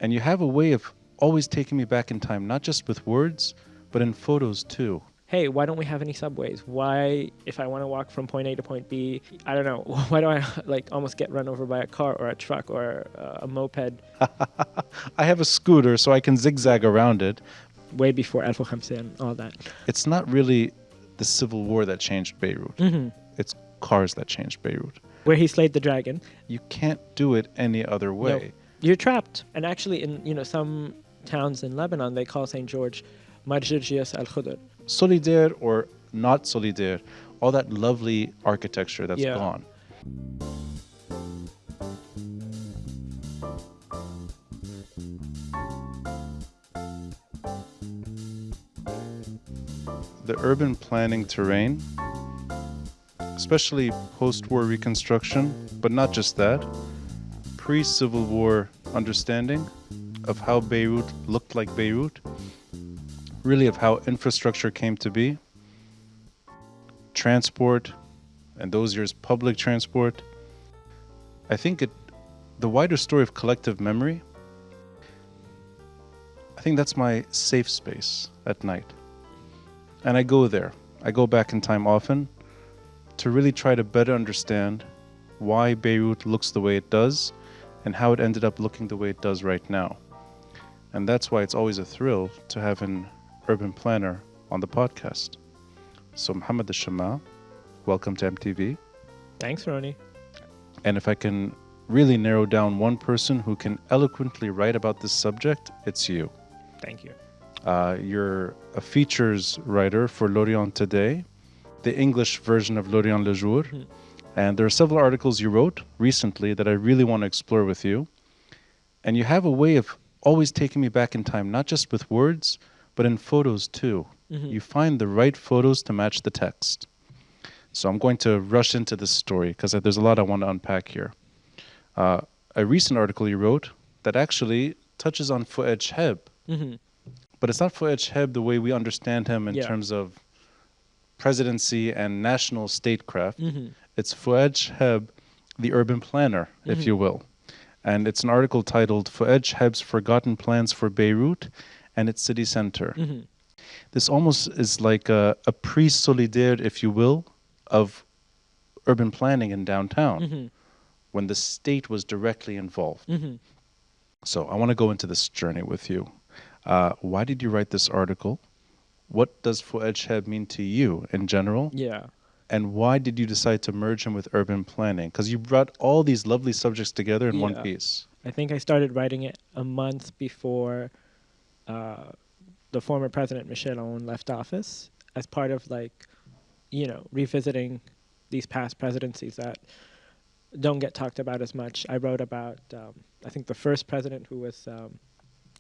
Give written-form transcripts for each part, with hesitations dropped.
And you have a way of always taking me back in time, not just with words, but in photos too. Hey, why don't we have any subways? Why, if I want to walk from point A to point B, I don't know, why do I like almost get run over by a car or a truck or a moped? I have a scooter, so I can zigzag around it. Way before Al Khamsa and all that. It's not really the civil war that changed Beirut. It's cars that changed Beirut. Where he slayed the dragon. You can't do it any other way. No, you're trapped. And actually, in some towns in Lebanon, they call St. George Marjirjias al Khodr. Solidaire or not solidaire, all that lovely architecture that's gone. The urban planning terrain, especially post-war reconstruction, but not just that, pre-Civil War understanding of how Beirut looked like Beirut, really of how infrastructure came to be, transport, and those years public transport. I think the wider story of collective memory, I think that's my safe space at night. And I go there. I go back in time often to really try to better understand why Beirut looks the way it does and how it ended up looking the way it does right now. And that's why it's always a thrill to have an urban planner on the podcast. So Mohamad El Chamaa, welcome to MTV. Thanks, Ronnie. And if I can really narrow down one person who can eloquently write about this subject, it's you. Thank you. You're a features writer for L'Orient Today, the English version of L'Orient Le Jour. And there are several articles you wrote recently that I really want to explore with you. And you have a way of always taking me back in time, not just with words, but in photos too. You find the right photos to match the text. So I'm going to rush into this story because there's a lot I want to unpack here. A recent article you wrote that actually touches on Fouad Chehab. But it's not Fouad Chehab the way we understand him in terms of presidency and national statecraft. It's Fouad Chehab, the urban planner, if you will. And it's an article titled Fouad Chehab's Forgotten Plans for Beirut and its city center. This almost is like a pre-solidaire, if you will, of urban planning in downtown when the state was directly involved. So I want to go into this journey with you. Why did you write this article? What does Fouad Chehab mean to you in general? Yeah. And why did you decide to merge him with urban planning? Because you brought all these lovely subjects together in one piece. I think I started writing it a month before the former president, Michel-el-Murr, left office as part of revisiting these past presidencies that don't get talked about as much. I wrote about, I think, the first president who was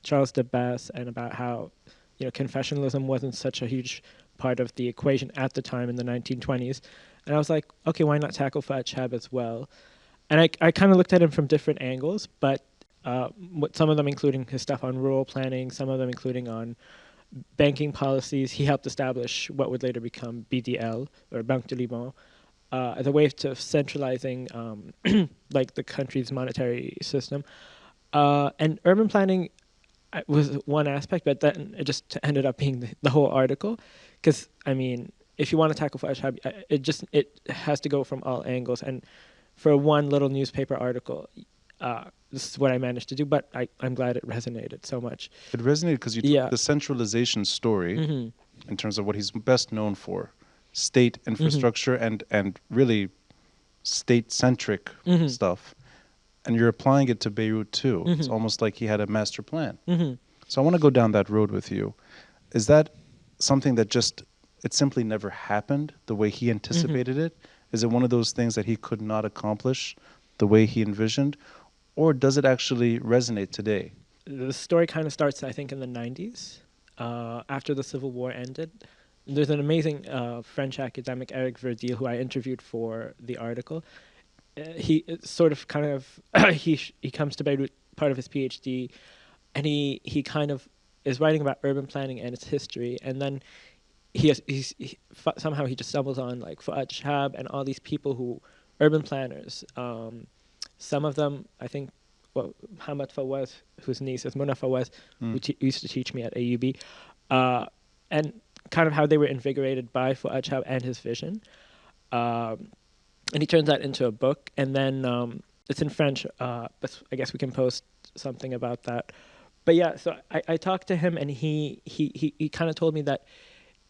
Charles de Besse, and about how confessionalism wasn't such a huge part of the equation at the time in the 1920s. And I was like, okay, why not tackle Fouad Chehab as well? And I kind of looked at him from different angles, but some of them including his stuff on rural planning, some of them including on banking policies. He helped establish what would later become BDL, or Banque de Liban, as a way to centralizing the country's monetary system. And urban planning was one aspect, but then it just ended up being the whole article. Because, I mean, if you want to tackle Fouad Chehab, it has to go from all angles. And for one little newspaper article, this is what I managed to do, but I'm glad it resonated so much. It resonated because you took the centralization story in terms of what he's best known for, state infrastructure and really state-centric stuff. And you're applying it to Beirut too. It's almost like he had a master plan. So I want to go down that road with you. Is that something that it simply never happened the way he anticipated it? Is it one of those things that he could not accomplish the way he envisioned? Or does it actually resonate today? The story kind of starts, I think, in the 90s, after the Civil War ended. There's an amazing French academic, Eric Verdil, who I interviewed for the article. He sort of kind of, he comes to Beirut, part of his PhD, and he kind of is writing about urban planning and its history. And then somehow he just stumbles on like Fouad Chehab and all these people urban planners. Some of them, I think, Mohamad Fawaz, whose niece is Mona Fawaz, who used to teach me at AUB, and kind of how they were invigorated by Fouad Chehab and his vision. And he turns that into a book, and then it's in French, but I guess we can post something about that. But yeah, so I talked to him, and he kind of told me that,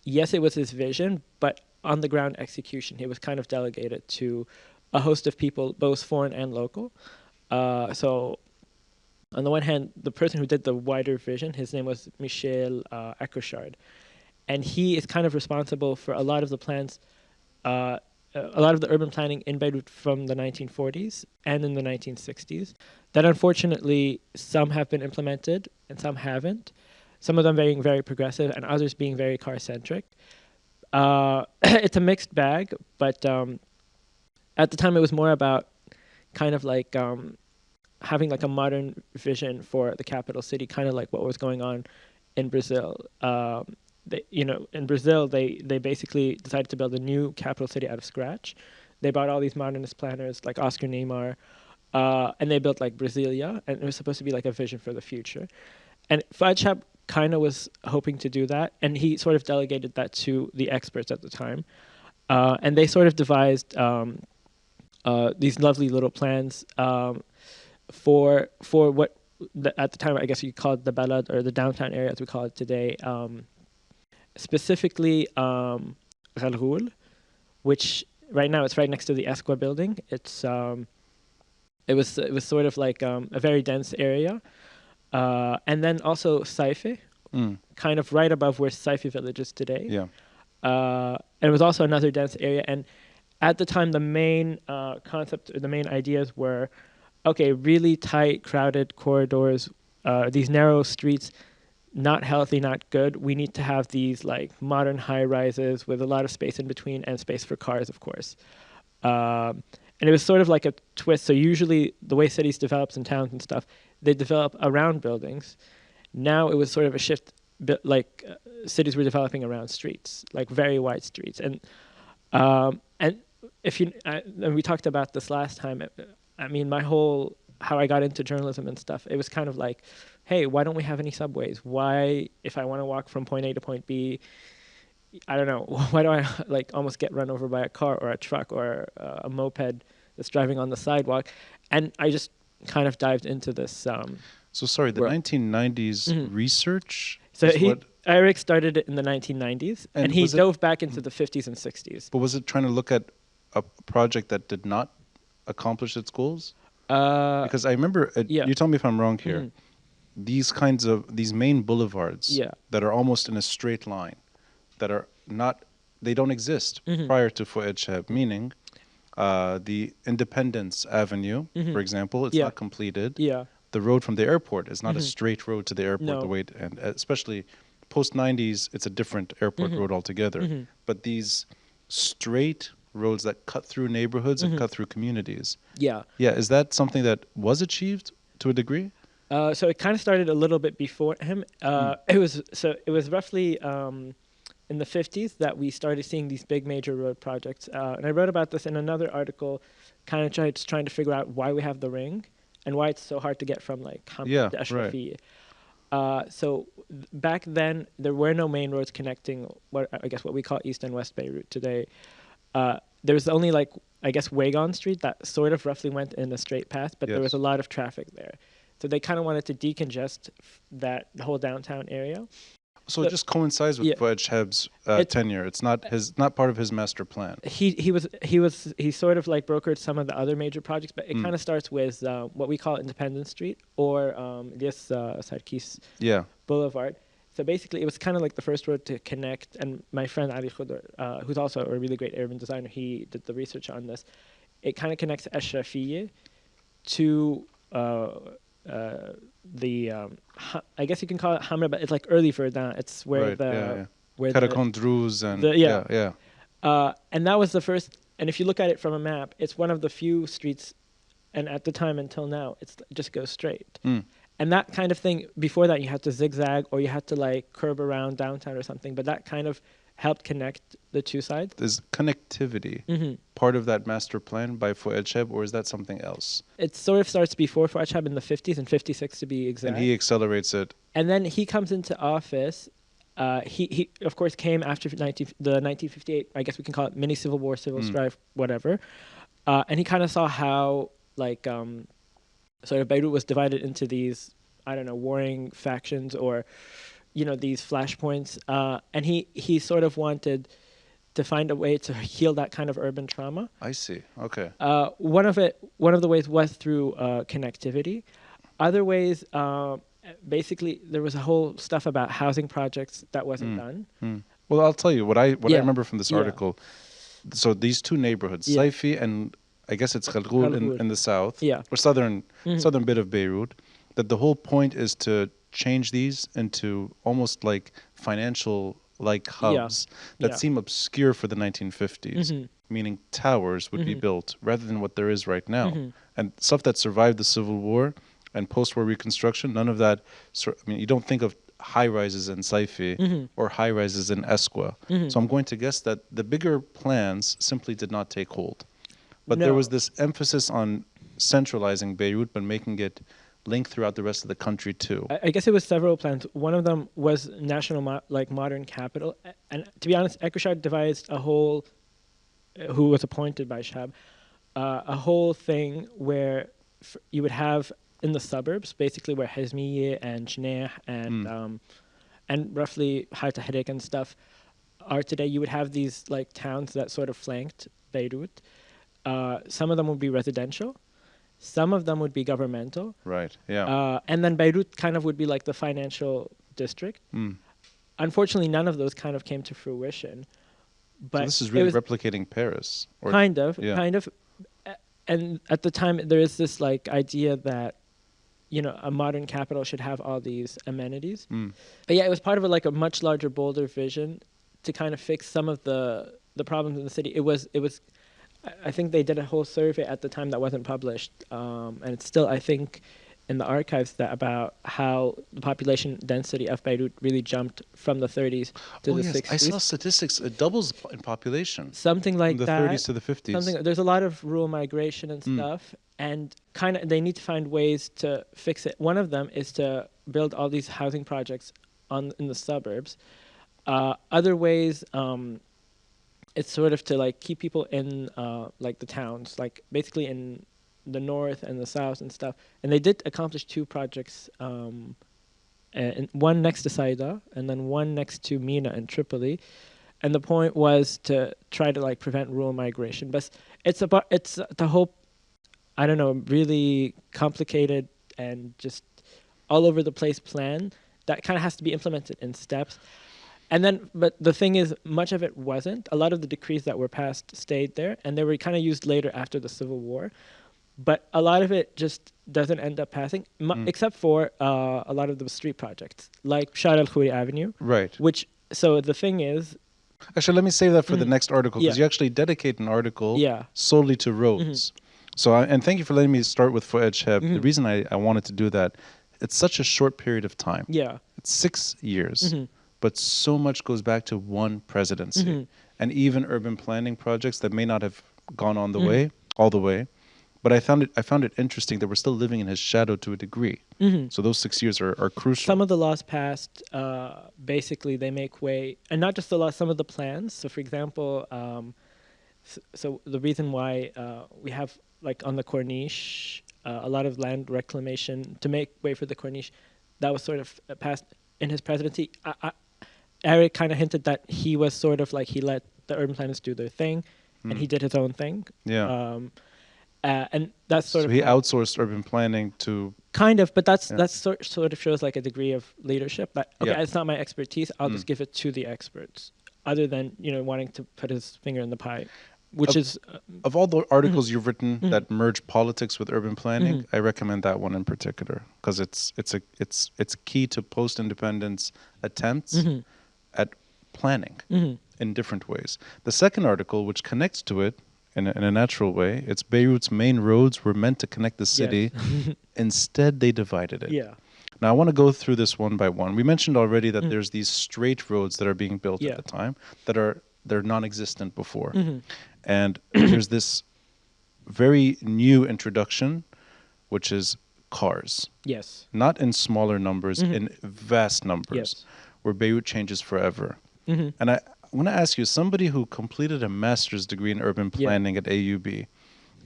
yes, it was his vision, but on the ground execution, he was kind of delegated to a host of people, both foreign and local. So on the one hand, the person who did the wider vision, his name was michel-el-murr, and he is kind of responsible for a lot of the plans, a lot of the urban planning in Beirut from the 1940s and in the 1960s, that unfortunately some have been implemented and some haven't. Some of them being very progressive and others being very car-centric. It's a mixed bag, but at the time it was more about kind of like having like a modern vision for the capital city, kind of like what was going on in Brazil. In Brazil, they basically decided to build a new capital city out of scratch. They bought all these modernist planners like Oscar Niemeyer, and they built like Brasilia, and it was supposed to be like a vision for the future. And Fouad Chehab kind of was hoping to do that, and he sort of delegated that to the experts at the time. And they sort of devised these lovely little plans for what at the time I guess you could call it the Balad, or the downtown area as we call it today. Specifically Ghalghoul, which right now it's right next to the Esqua building. It was sort of like a very dense area. And then also Saife, kind of right above where Saife village is today. Yeah. And it was also another dense area. And at the time, the main concept, or the main ideas were, okay, really tight, crowded corridors, these narrow streets, not healthy, not good. We need to have these like modern high rises with a lot of space in between and space for cars, of course. And it was sort of like a twist. So usually the way cities develops in towns and stuff, they develop around buildings. Now it was sort of a shift, like cities were developing around streets, like very wide streets. And if you, and we talked about this last time, I mean, how I got into journalism and stuff, it was kind of like, hey, why don't we have any subways? Why, if I want to walk from point A to point B, I don't know, why do I like almost get run over by a car or a truck or a moped that's driving on the sidewalk? And I just kind of dived into this. So sorry, the 1990s research? So Eric started it in the 1990s, and he dove back into the 50s and 60s. But was it trying to look at a project that did not accomplish its goals? Because I remember, you tell me if I'm wrong here, these main boulevards that are almost in a straight line, that are not, they don't exist prior to Fouad Chehab, meaning the Independence Avenue, for example, it's not completed. Yeah. The road from the airport is not a straight road to the airport, the way, and especially post-90s, it's a different airport road altogether. But these straight roads that cut through neighborhoods and cut through communities. Yeah. Yeah, is that something that was achieved to a degree? So it kind of started a little bit before him. It was roughly in the 50s that we started seeing these big major road projects. And I wrote about this in another article, kind of trying to figure out why we have the ring and why it's so hard to get from like Hamra to Ashrafiyya. So back then, there were no main roads connecting what we call East and West Beirut today. There was only like, I guess, Wagon Street that sort of roughly went in a straight path, but there was a lot of traffic there. So they kind of wanted to decongest the whole downtown area. So it just coincides with Fouad Chehab's tenure. It's not part of his master plan. He sort of like brokered some of the other major projects, but it kind of starts with what we call Independence Street or Sarkis Boulevard. So basically, it was kind of like the first road to connect. And my friend Ali Khodr, who's also a really great urban designer, he did the research on this. It kind of connects Ashrafiyya to I guess you can call it Hamra, but it's like early Verdun. It's where where Karakondruz and and that was the first. And if you look at it from a map, it's one of the few streets, and at the time until now, it just goes straight. And that kind of thing, before that, you had to zigzag or you had to like curb around downtown or something. But that kind of helped connect the two sides. Is connectivity part of that master plan by Fouad Chehab, or is that something else? It sort of starts before Fouad Chehab in the 50s, in 56 to be exact. And he accelerates it. And then he comes into office. He of course came after the 1958, I guess we can call it mini civil war, civil strife, whatever. And he kind of saw how like sort of Beirut was divided into these, I don't know, warring factions or, you know, these flashpoints. And he sort of wanted to find a way to heal that kind of urban trauma. I see. Okay. One of the ways was through connectivity. Other ways, basically, there was a whole stuff about housing projects that wasn't done. Well, I'll tell you what I remember from this article. So these two neighborhoods, Saifi and I guess it's Khodr in the south, or southern bit of Beirut, that the whole point is to change these into almost like financial like hubs that seem obscure for the 1950s, meaning towers would be built rather than what there is right now. And stuff that survived the Civil War and post-war reconstruction, none of that, I mean, you don't think of high-rises in Saifi or high-rises in Esqua. So I'm going to guess that the bigger plans simply did not take hold. But there was this emphasis on centralizing Beirut but making it link throughout the rest of the country too. I guess it was several plans. One of them was national modern capital. And to be honest, Equishad devised a whole, who was appointed by Chehab, a whole thing where you would have in the suburbs, basically where Hazmiye and Jneh and roughly Hayat Tahrik and stuff are today, you would have these like towns that sort of flanked Beirut. Some of them would be residential. Some of them would be governmental. Right, yeah. And then Beirut kind of would be like the financial district. Unfortunately, none of those kind of came to fruition. But so this is really replicating Paris. Or kind of. And at the time, there is this like idea that, you know, a modern capital should have all these amenities. But yeah, it was part of like a much larger, bolder vision to kind of fix some of the problems in the city. It was I think they did a whole survey at the time that wasn't published, and it's still, I think, in the archives that about how the population density of Beirut really jumped from the 30s to the 60s. I saw statistics; it doubles in population. Something like that. From the 30s to the 50s. There's a lot of rural migration and stuff, and kind of they need to find ways to fix it. One of them is to build all these housing projects in the suburbs. Other ways. It's sort of to like keep people in like the towns, like basically in the north and the south and stuff. And they did accomplish two projects, and one next to Saida and then one next to Mina in Tripoli. And the point was to try to like prevent rural migration. But it's the whole, I don't know, really complicated and just all over the place plan that kind of has to be implemented in steps. And then, but the thing is, much of it wasn't. A lot of the decrees that were passed stayed there, and they were kind of used later after the Civil War. But a lot of it just doesn't end up passing, except for a lot of the street projects, like Shah al-Khoury Avenue. Right. Which, so the thing is... Actually, let me save that for the next article, because you actually dedicate an article solely to roads. So, and thank you for letting me start with Fouad Chehab. The reason I wanted to do that, it's such a short period of time. Yeah. It's 6 years. But so much goes back to one presidency, and even urban planning projects that may not have gone on the way, all the way. But I found it interesting that we're still living in his shadow to a degree. So those 6 years are crucial. Some of the laws passed, basically they make way, and not just the laws, some of the plans. So for example, so the reason why we have like on the Corniche, a lot of land reclamation to make way for the Corniche, that was sort of passed in his presidency. Eric kind of hinted that he was sort of like he let the urban planners do their thing, and he did his own thing. Yeah. And that's sort so of he outsourced urban planning to kind of, but that's sort of shows like a degree of leadership. But okay, it's not my expertise. I'll just give it to the experts. Other than wanting to put his finger in the pie, which is of all the articles you've written that merge politics with urban planning, I recommend that one in particular because it's key to post-independence attempts at planning in different ways. The second article, which connects to it in a natural way, it's Beirut's main roads were meant to connect the city. Instead, they divided it. Yeah. Now, I want to go through this one by one. We mentioned already that Mm. there's these straight roads that are being built Yeah. at the time they're non-existent before. Mm-hmm. And there's this very new introduction, which is cars. Yes. Not in smaller numbers, Mhm. in vast numbers, Yes. where Beirut changes forever. Mm-hmm. And I want to ask you, somebody who completed a master's degree in urban Yeah. planning at AUB,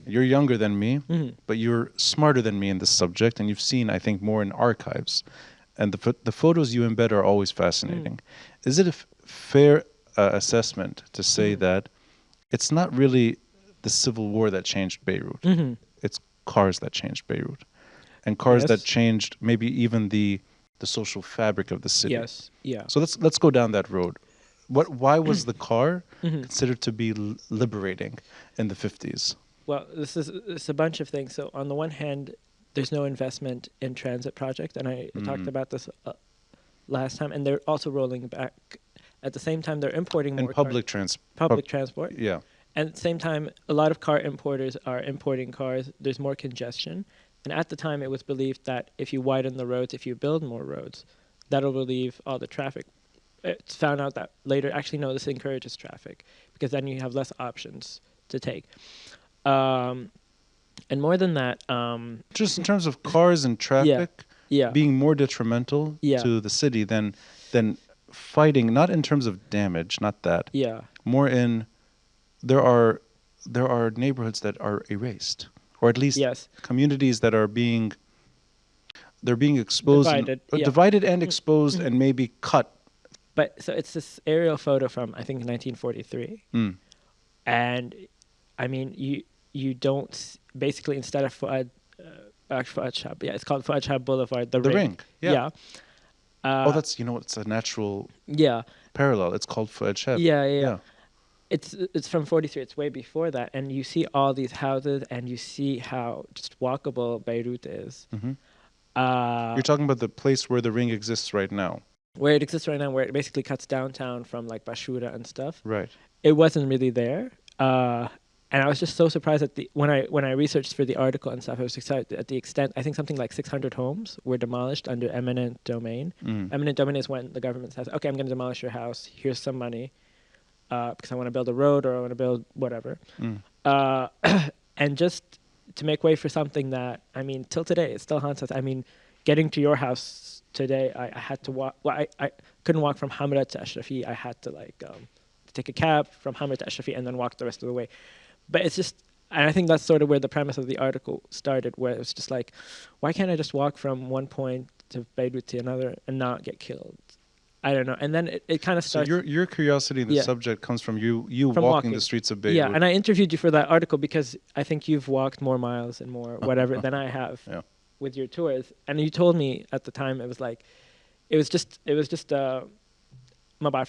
you're younger than me, Mm-hmm. but you're smarter than me in this subject, and you've seen, I think, more in archives. And the photos you embed are always fascinating. Is it a fair assessment to say that it's not really the civil war that changed Beirut? Mm-hmm. It's cars that changed Beirut, and cars that Yes. changed maybe even the social fabric of the city. Yes. Yeah. So let's go down that road. Why was the car Mm-hmm. considered to be liberating in the 50s? Well, this is a bunch of things. So on the one hand, there's no investment in transit project, and I talked about this last time. And they're also rolling back. At the same time, they're importing more And public transport. Yeah. And at the same time, a lot of car importers are importing cars. There's more congestion. And at the time, it was believed that if you widen the roads, if you build more roads, that'll relieve all the traffic. It's found out that later, actually, no, this encourages traffic because then you have less options to take. And more than that, Just in terms of cars and traffic yeah, being more detrimental Yeah. to the city than fighting, not in terms of damage, not that. yeah, More in there are neighborhoods that are erased, or at least yes, communities that are being exposed, Divided, yeah. divided and exposed, and maybe cut. but so it's this aerial photo from I think 1943, and I mean you don't basically instead of Fouad Chehab, it's called Fouad Chehab Boulevard, the ring, yeah. yeah. That's it's a natural Yeah. parallel. It's called Fouad Chehab. Yeah. It's from 43. It's way before that, and you see all these houses, and you see how just walkable Beirut is. You're talking about the place where the ring exists right now. Where it exists right now, where it basically cuts downtown from like Bashura and stuff. Right. It wasn't really there, and I was just so surprised at when I researched for the article and stuff. I was excited at the extent. I think something like 600 homes were demolished under eminent domain. Eminent domain is when the government says, "Okay, I'm going to demolish your house. Here's some money." Because I want to build a road or I want to build whatever. And just to make way for something that, I mean, till today, it still haunts us. I mean, getting to your house today, I had to walk. Well, I couldn't walk from Hamra to Ashrafi. I had to take a cab from Hamra to Ashrafi and then walk the rest of the way. But it's just, and I think that's sort of where the premise of the article started, where it was just like, why can't I just walk from one point to Beirut to another and not get killed? I don't know. And then it kind of starts. So your curiosity in the subject comes from you from walking the streets of Beirut. Yeah, and I interviewed you for that article because I think you've walked more miles and more whatever than I have with your tours. And you told me at the time it was just a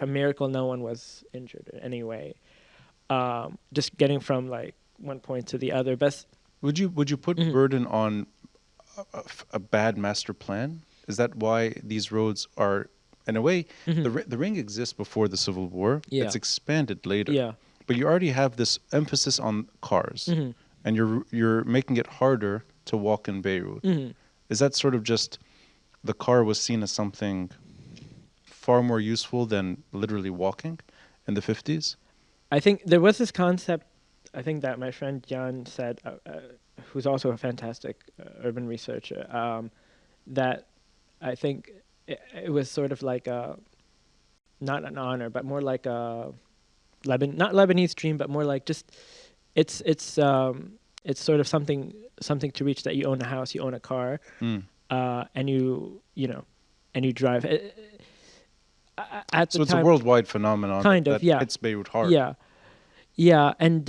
miracle no one was injured in any way. Just getting from like one point to the other. But would you put burden on a bad master plan? Is that why these roads are? In a way, the ring exists before the Civil War. Yeah. It's expanded later. Yeah. But you already have this emphasis on cars, and you're making it harder to walk in Beirut. Is that sort of just the car was seen as something far more useful than literally walking in the 50s? I think there was this concept, I think that my friend Jan said, who's also a fantastic urban researcher, that I think it was sort of like not an honor, but more like a not Lebanese dream, but more like just it's sort of something to reach, that you own a house, you own a car, and you drive. At the so it's time, a worldwide phenomenon. kind of, that hits Beirut hard. Yeah, and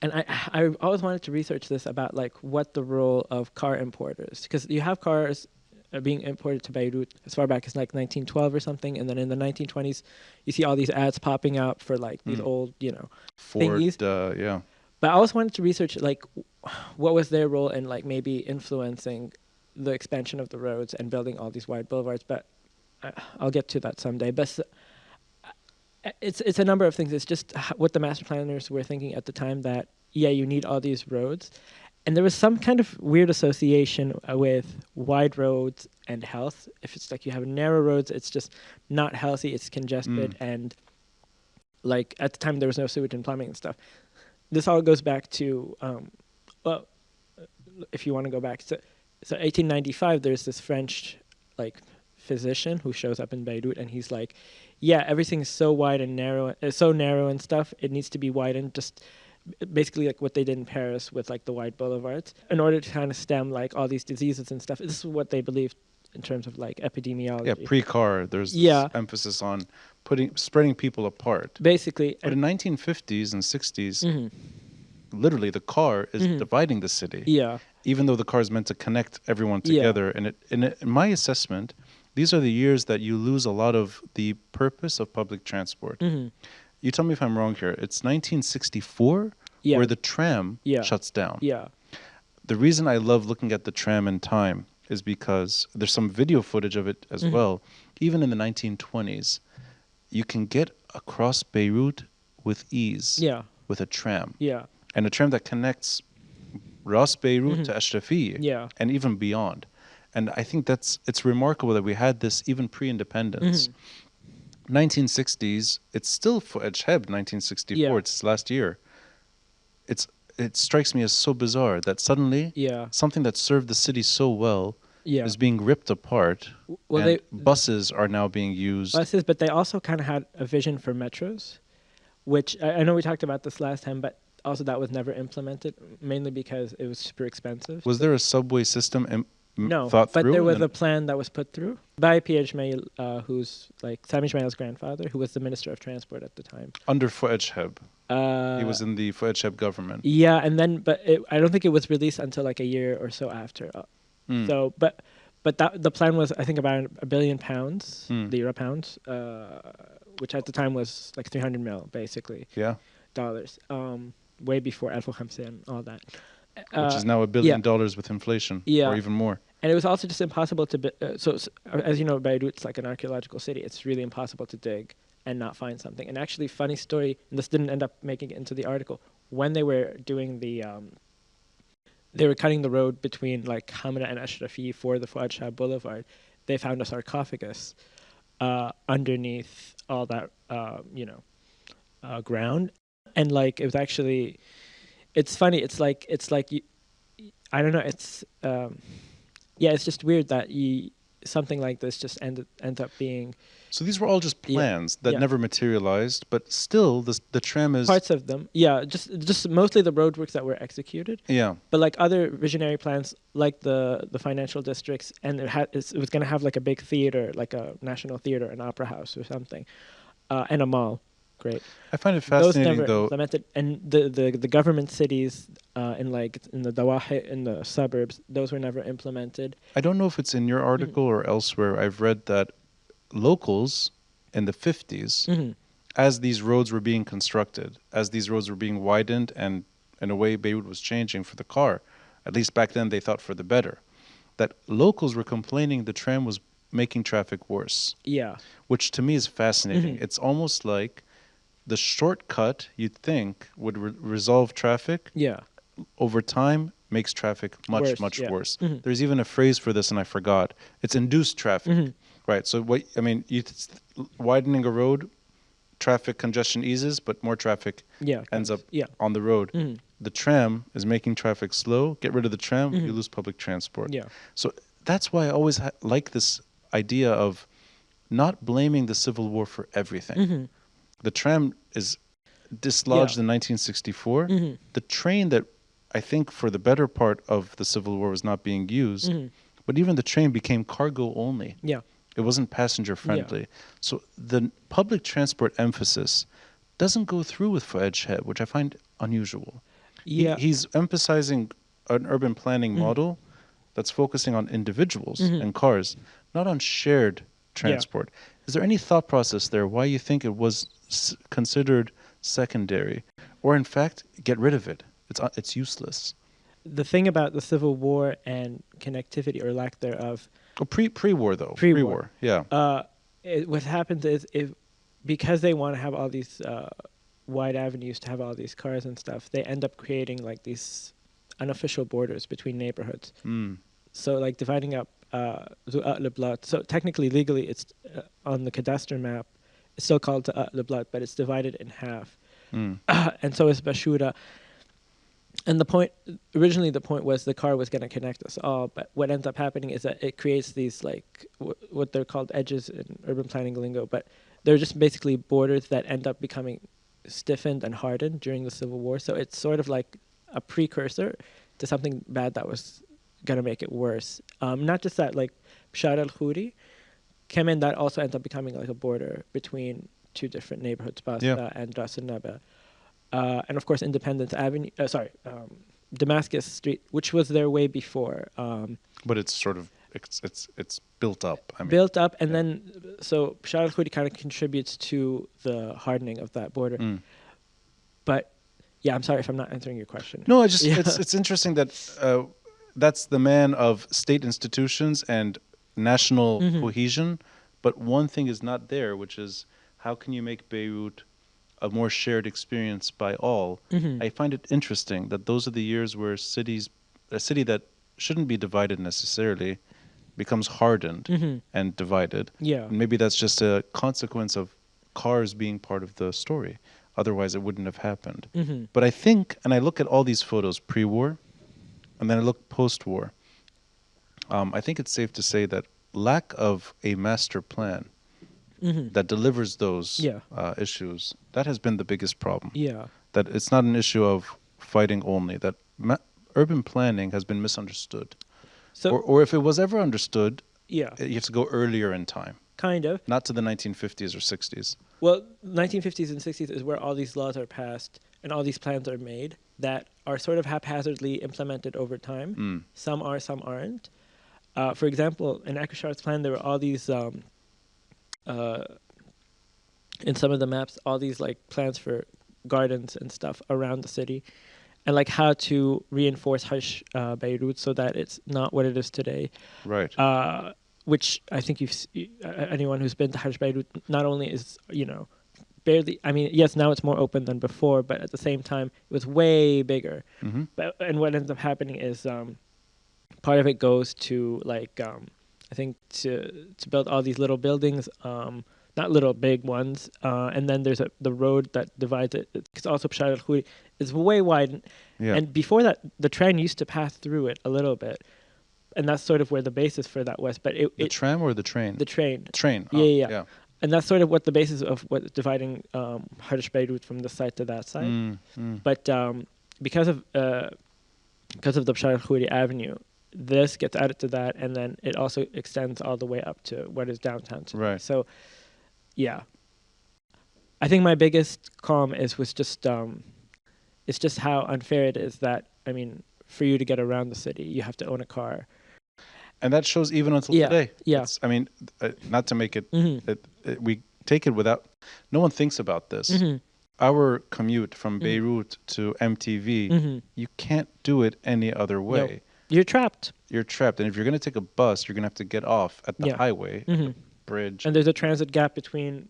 I always wanted to research this about like what the role of car importers, because you have cars being imported to Beirut as far back as like 1912 or something, and then in the 1920s you see all these ads popping out for like these old Ford, thingies. But I always wanted to research like what was their role in like maybe influencing the expansion of the roads and building all these wide boulevards, but I'll get to that someday. But it's a number of things. It's just what the master planners were thinking at the time, that you need all these roads, And there was some kind of weird association with wide roads and health. If it's like you have narrow roads, it's just not healthy. It's congested, and like at the time there was no sewage and plumbing and stuff. This all goes back to well, if you want to go back to 1895. There's this French like physician who shows up in Beirut, and he's like, yeah, everything's so wide and narrow, so narrow and stuff. It needs to be widened. Just basically like what they did in Paris with like the wide boulevards, in order to kind of stem like all these diseases and stuff. This is what they believed in terms of like epidemiology. Yeah, pre-car, there's this emphasis on spreading people apart. Basically. But in 1950s and 60s, literally the car is dividing the city. Yeah. Even though the car is meant to connect everyone together. And in my assessment, these are the years that you lose a lot of the purpose of public transport. You tell me if I'm wrong here. It's 1964 where the tram shuts down. Yeah. The reason I love looking at the tram in time is because there's some video footage of it as well. Even in the 1920s, you can get across Beirut with ease with a tram. Yeah. And a tram that connects Ras Beirut to Ashrafiyeh and even beyond. And I think it's remarkable that we had this even pre-independence. 1960s, it's still Fouad Chehab, 1964, it's his last year. It strikes me as so bizarre that suddenly something that served the city so well is being ripped apart. Well, and buses are now being used. Buses, but they also kind of had a vision for metros, which I know we talked about this last time, but also that was never implemented, mainly because it was super expensive. Was there a subway system no, thought through? But there was a plan that was put through by Pierre Ismail, who's like Sami Ismail's grandfather, who was the Minister of Transport at the time. Under Fouad Chehab. He was in the Fouad Chehab government. Yeah, and then, I don't think it was released until like a year or so after. So, but the plan was, I think, about £1 billion, lira pounds, which at the time was like 300 mil, basically. Yeah. Dollars. Way before Alf Khamsa and all that. Which is now $1 billion with inflation, or even more. And it was also just impossible to... so, as you know, Beirut's like an archaeological city. It's really impossible to dig and not find something. And actually, funny story, and this didn't end up making it into the article, when they were doing the... they were cutting the road between like Hamra and Ashrafiyeh for the Fouad Chehab Boulevard. They found a sarcophagus underneath all that, ground. And like, it was actually... It's funny. It's like I don't know. It's it's just weird that something like this just ends up being. So these were all just plans that never materialized, but still the tram is parts of them. Yeah, just mostly the roadworks that were executed. Yeah, but like other visionary plans, like the financial districts, and it was going to have like a big theater, like a national theater, an opera house or something, and a mall. Great. I find it fascinating, though. Implemented, and the government cities in the Dawahi, in the suburbs, those were never implemented. I don't know if it's in your article or elsewhere. I've read that locals in the 50s, as these roads were being constructed, as these roads were being widened, and in a way Beirut was changing for the car, at least back then they thought for the better, that locals were complaining the tram was making traffic worse. Yeah. Which to me is fascinating. It's almost like the shortcut you'd think would resolve traffic, over time makes traffic much worse. There's even a phrase for this, and I forgot. It's induced traffic, right? So widening a road, traffic congestion eases, but more traffic ends up on the road. The tram is making traffic slow. Get rid of the tram, you lose public transport. Yeah. So that's why I always like this idea of not blaming the Civil War for everything. The tram is dislodged in 1964. The train that I think for the better part of the Civil War was not being used, but even the train became cargo only. Yeah. It wasn't passenger friendly. So the public transport emphasis doesn't go through with Fouad Chehab, which I find unusual. Yeah. He's emphasizing an urban planning model that's focusing on individuals and cars, not on shared transport. Is there any thought process there why you think it was considered secondary, or in fact get rid of it? It's useless. The thing about the Civil War and connectivity or lack thereof. Oh, pre-war though. Pre-war. Yeah. What happens is because they want to have all these wide avenues to have all these cars and stuff, they end up creating like these unofficial borders between neighborhoods. Mm. So like dividing up Zu Leblat. So technically, legally, it's on the cadastral map. It's still called Leblat, but it's divided in half. Mm. And so is Bashura. And originally the point was the car was going to connect us all, but what ends up happening is that it creates these like what they're called edges in urban planning lingo, but they're just basically borders that end up becoming stiffened and hardened during the Civil War. So it's sort of like a precursor to something bad that was going to make it worse. Not just that, like Bashar al-Khoury, Kemen, that also ends up becoming like a border between two different neighborhoods, Basra and Ras al-Naba. And of course, Independence Avenue. Damascus Street, which was there way before. But it's sort of it's built up. I mean, built up, and then so Bashar al-Khoury kind of contributes to the hardening of that border. Mm. But yeah, I'm sorry if I'm not answering your question. No, it's interesting that that's the man of state institutions and national cohesion, but one thing is not there, which is how can you make Beirut a more shared experience by all? I find it interesting that those are the years where a city that shouldn't be divided necessarily becomes hardened and divided. Yeah. And maybe that's just a consequence of cars being part of the story. Otherwise, it wouldn't have happened. But I think, and I look at all these photos pre-war, and then I look post-war, I think it's safe to say that lack of a master plan that delivers those issues, that has been the biggest problem. Yeah. That it's not an issue of fighting only, that urban planning has been misunderstood. So, or if it was ever understood, you have to go earlier in time. Kind of. Not to the 1950s or 60s. Well, 1950s and 60s is where all these laws are passed and all these plans are made that are sort of haphazardly implemented over time. Some are, some aren't. For example, in Akashar's plan, there were all these, in some of the maps, all these like plans for gardens and stuff around the city, and like how to reinforce Hajj Beirut so that it's not what it is today. Right. Which I think anyone who's been to Hajj Beirut, not only is, barely, I mean, yes, now it's more open than before, but at the same time, it was way bigger. And what ends up happening is part of it goes to, like, I think to build all these little buildings, not little, big ones. And then there's the road that divides it. It's also Bashar al-Khoury. It's way wide. Yeah. And before that, the train used to pass through it a little bit. And that's sort of where the basis for that was. But the tram or the train? The train. Train. Yeah. And that's sort of what the basis of what's dividing Hajj Beirut from this side to that side. But because of the Bashar al-Khoury Avenue, this gets added to that, and then it also extends all the way up to what is downtown today. Right. So, yeah. I think my biggest qualm was just it's just how unfair it is that, I mean, for you to get around the city, you have to own a car. And that shows even until today. Yeah. I mean, not to make it, we take it without, no one thinks about this. Our commute from Beirut to MTV, you can't do it any other way. No. You're trapped. You're trapped. And if you're going to take a bus, you're going to have to get off at the highway, the bridge. And there's a transit gap between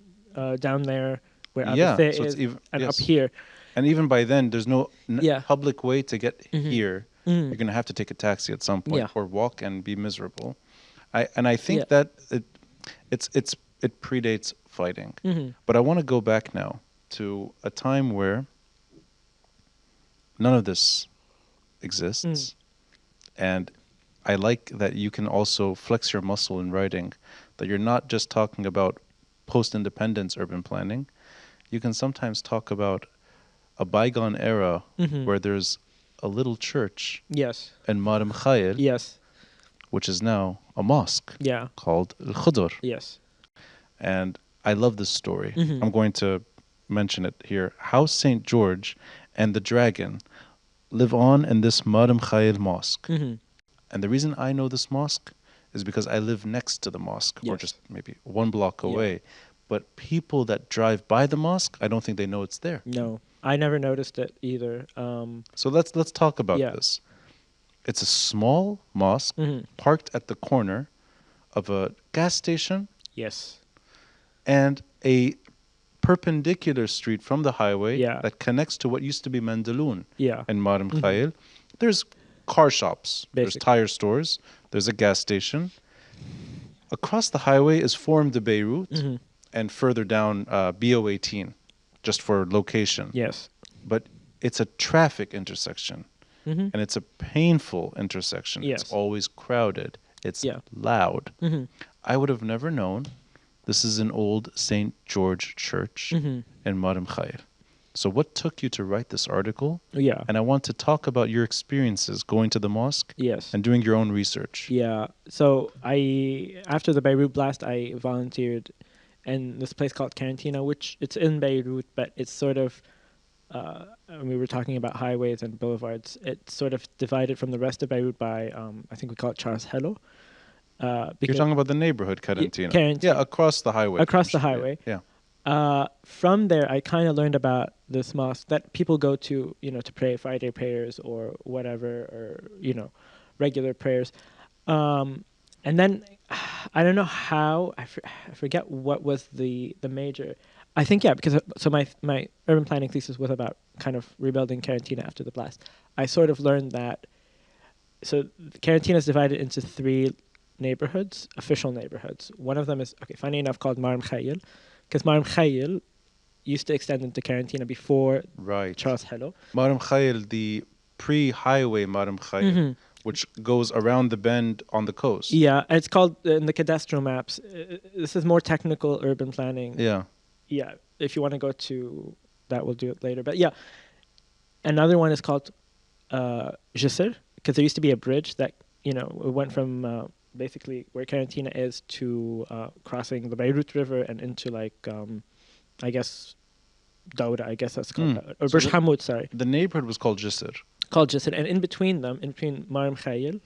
down there where Abasé is and up here. And even by then, there's no public way to get here. You're going to have to take a taxi at some point or walk and be miserable. I think that it predates fighting. But I want to go back now to a time where none of this exists. And I like that you can also flex your muscle in writing, that you're not just talking about post-independence urban planning. You can sometimes talk about a bygone era where there's a little church in Mar Mikhael, which is now a mosque called Khodr. And I love this story. I'm going to mention it here. How St. George and the dragon live on in this Mar Mikhael mosque. And the reason I know this mosque is because I live next to the mosque, or just maybe 1 block away. But people that drive by the mosque, I don't think they know it's there. No, I never noticed it either. So let's talk about this. It's a small mosque parked at the corner of a gas station. And a perpendicular street from the highway that connects to what used to be Mandaloun in Mar Mikhael. there's car shops, there's Basically. tire stores, there's a gas station. Across the highway is Forum de Beirut, Mhm. and further down BO18, just for location. Yes. But it's a traffic intersection, Mhm. and it's a painful intersection. It's Yes. always crowded. It's Yeah. loud. Mhm. I would have never known. This is an old St. George church Mhm. in Mar Mikhael. So what took you to write this article? Yeah. And I want to talk about your experiences going to the mosque Yes. and doing your own research. Yeah. So after the Beirut blast, I volunteered in this place called Cantina, which it's in Beirut, but it's sort of, we were talking about highways and boulevards. It's sort of divided from the rest of Beirut by, I think we call it Charles Hello. You're Because talking about the neighborhood, Karantina. Karantina. Yeah, across the highway. Across the highway. Yeah. From there, I kind of learned about this mosque that people go to, to pray Friday prayers or whatever, or, regular prayers. And then I don't know how, I forget what was the major. I think, yeah, because so my urban planning thesis was about kind of rebuilding Karantina after the blast. I sort of learned that, so Karantina is divided into 3 neighborhoods, official neighborhoods. One of them is, funny enough, called Mar Mikhael, because Mar Mikhael used to extend into Karantina before Right. Charles Hello. Mar Mikhael, the pre-highway Mar Mikhael, which goes around the bend on the coast. Yeah, it's called in the cadastral maps. This is more technical urban planning. Yeah. Yeah, if you want to go to that, we'll do it later. But yeah, another one is called Jisr, because there used to be a bridge that, it went from basically where Karantina is to crossing the Beirut River and into I guess, Dauda, I guess that's called that. Or So Burj Hamoud, sorry. The neighborhood was called Jisr. Called Jisr. And in between them, in between Mar Mikhael,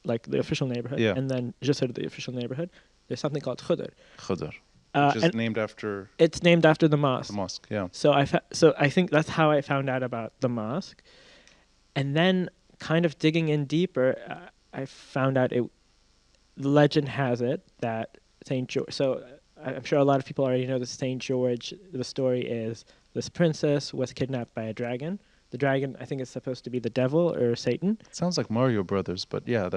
like the official neighborhood, Yeah. and then Jisr, the official neighborhood, there's something called Khodr. Khodr, which is And named after it's named after the mosque. the mosque. Yeah. So I think that's how I found out about the mosque. And then kind of digging in deeper, I found out the legend has it that St. George, so I'm sure a lot of people already know that St. George, the story is this princess was kidnapped by a dragon. The dragon, I think, is supposed to be the devil or Satan. Sounds like Mario Brothers, but yeah.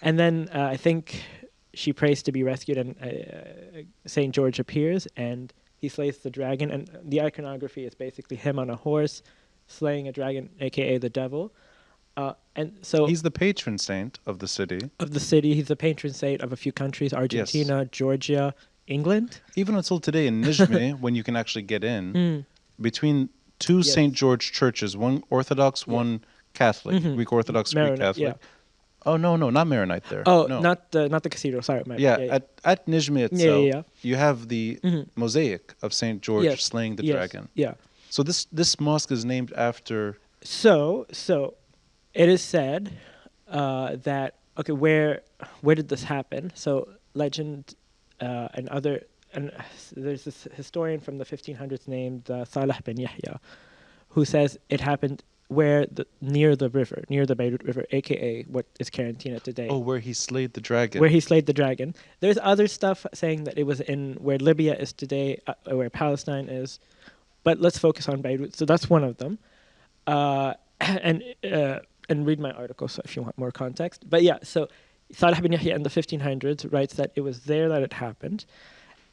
And then I think she prays to be rescued, and St. George appears, and he slays the dragon. And the iconography is basically him on a horse slaying a dragon, a.k.a. the devil. And so he's the patron saint of the city. He's the patron saint of a few countries: Argentina, Georgia, England. Even until today in Nijmeh, when you can actually get in, between 2 St. George churches, one Orthodox, one Catholic, Greek Orthodox, Greek Catholic. Yeah. Oh no, not Maronite there. Oh, no. not the cathedral. Sorry, At Nijmeh itself, you have the mosaic of St. George slaying the dragon. Yeah. So this mosque is named after. So it is said that where did this happen? So legend and there's this historian from the 1500s named Salih bin Yahya, who says it happened near the Beirut River, aka what is Karantina today. Oh, where he slayed the dragon. Where he slayed the dragon. There's other stuff saying that it was in where Libya is today, where Palestine is, but let's focus on Beirut. So that's one of them, and read my article so if you want more context. But yeah, so Salih bin Yahya in the 1500s writes that it was there that it happened,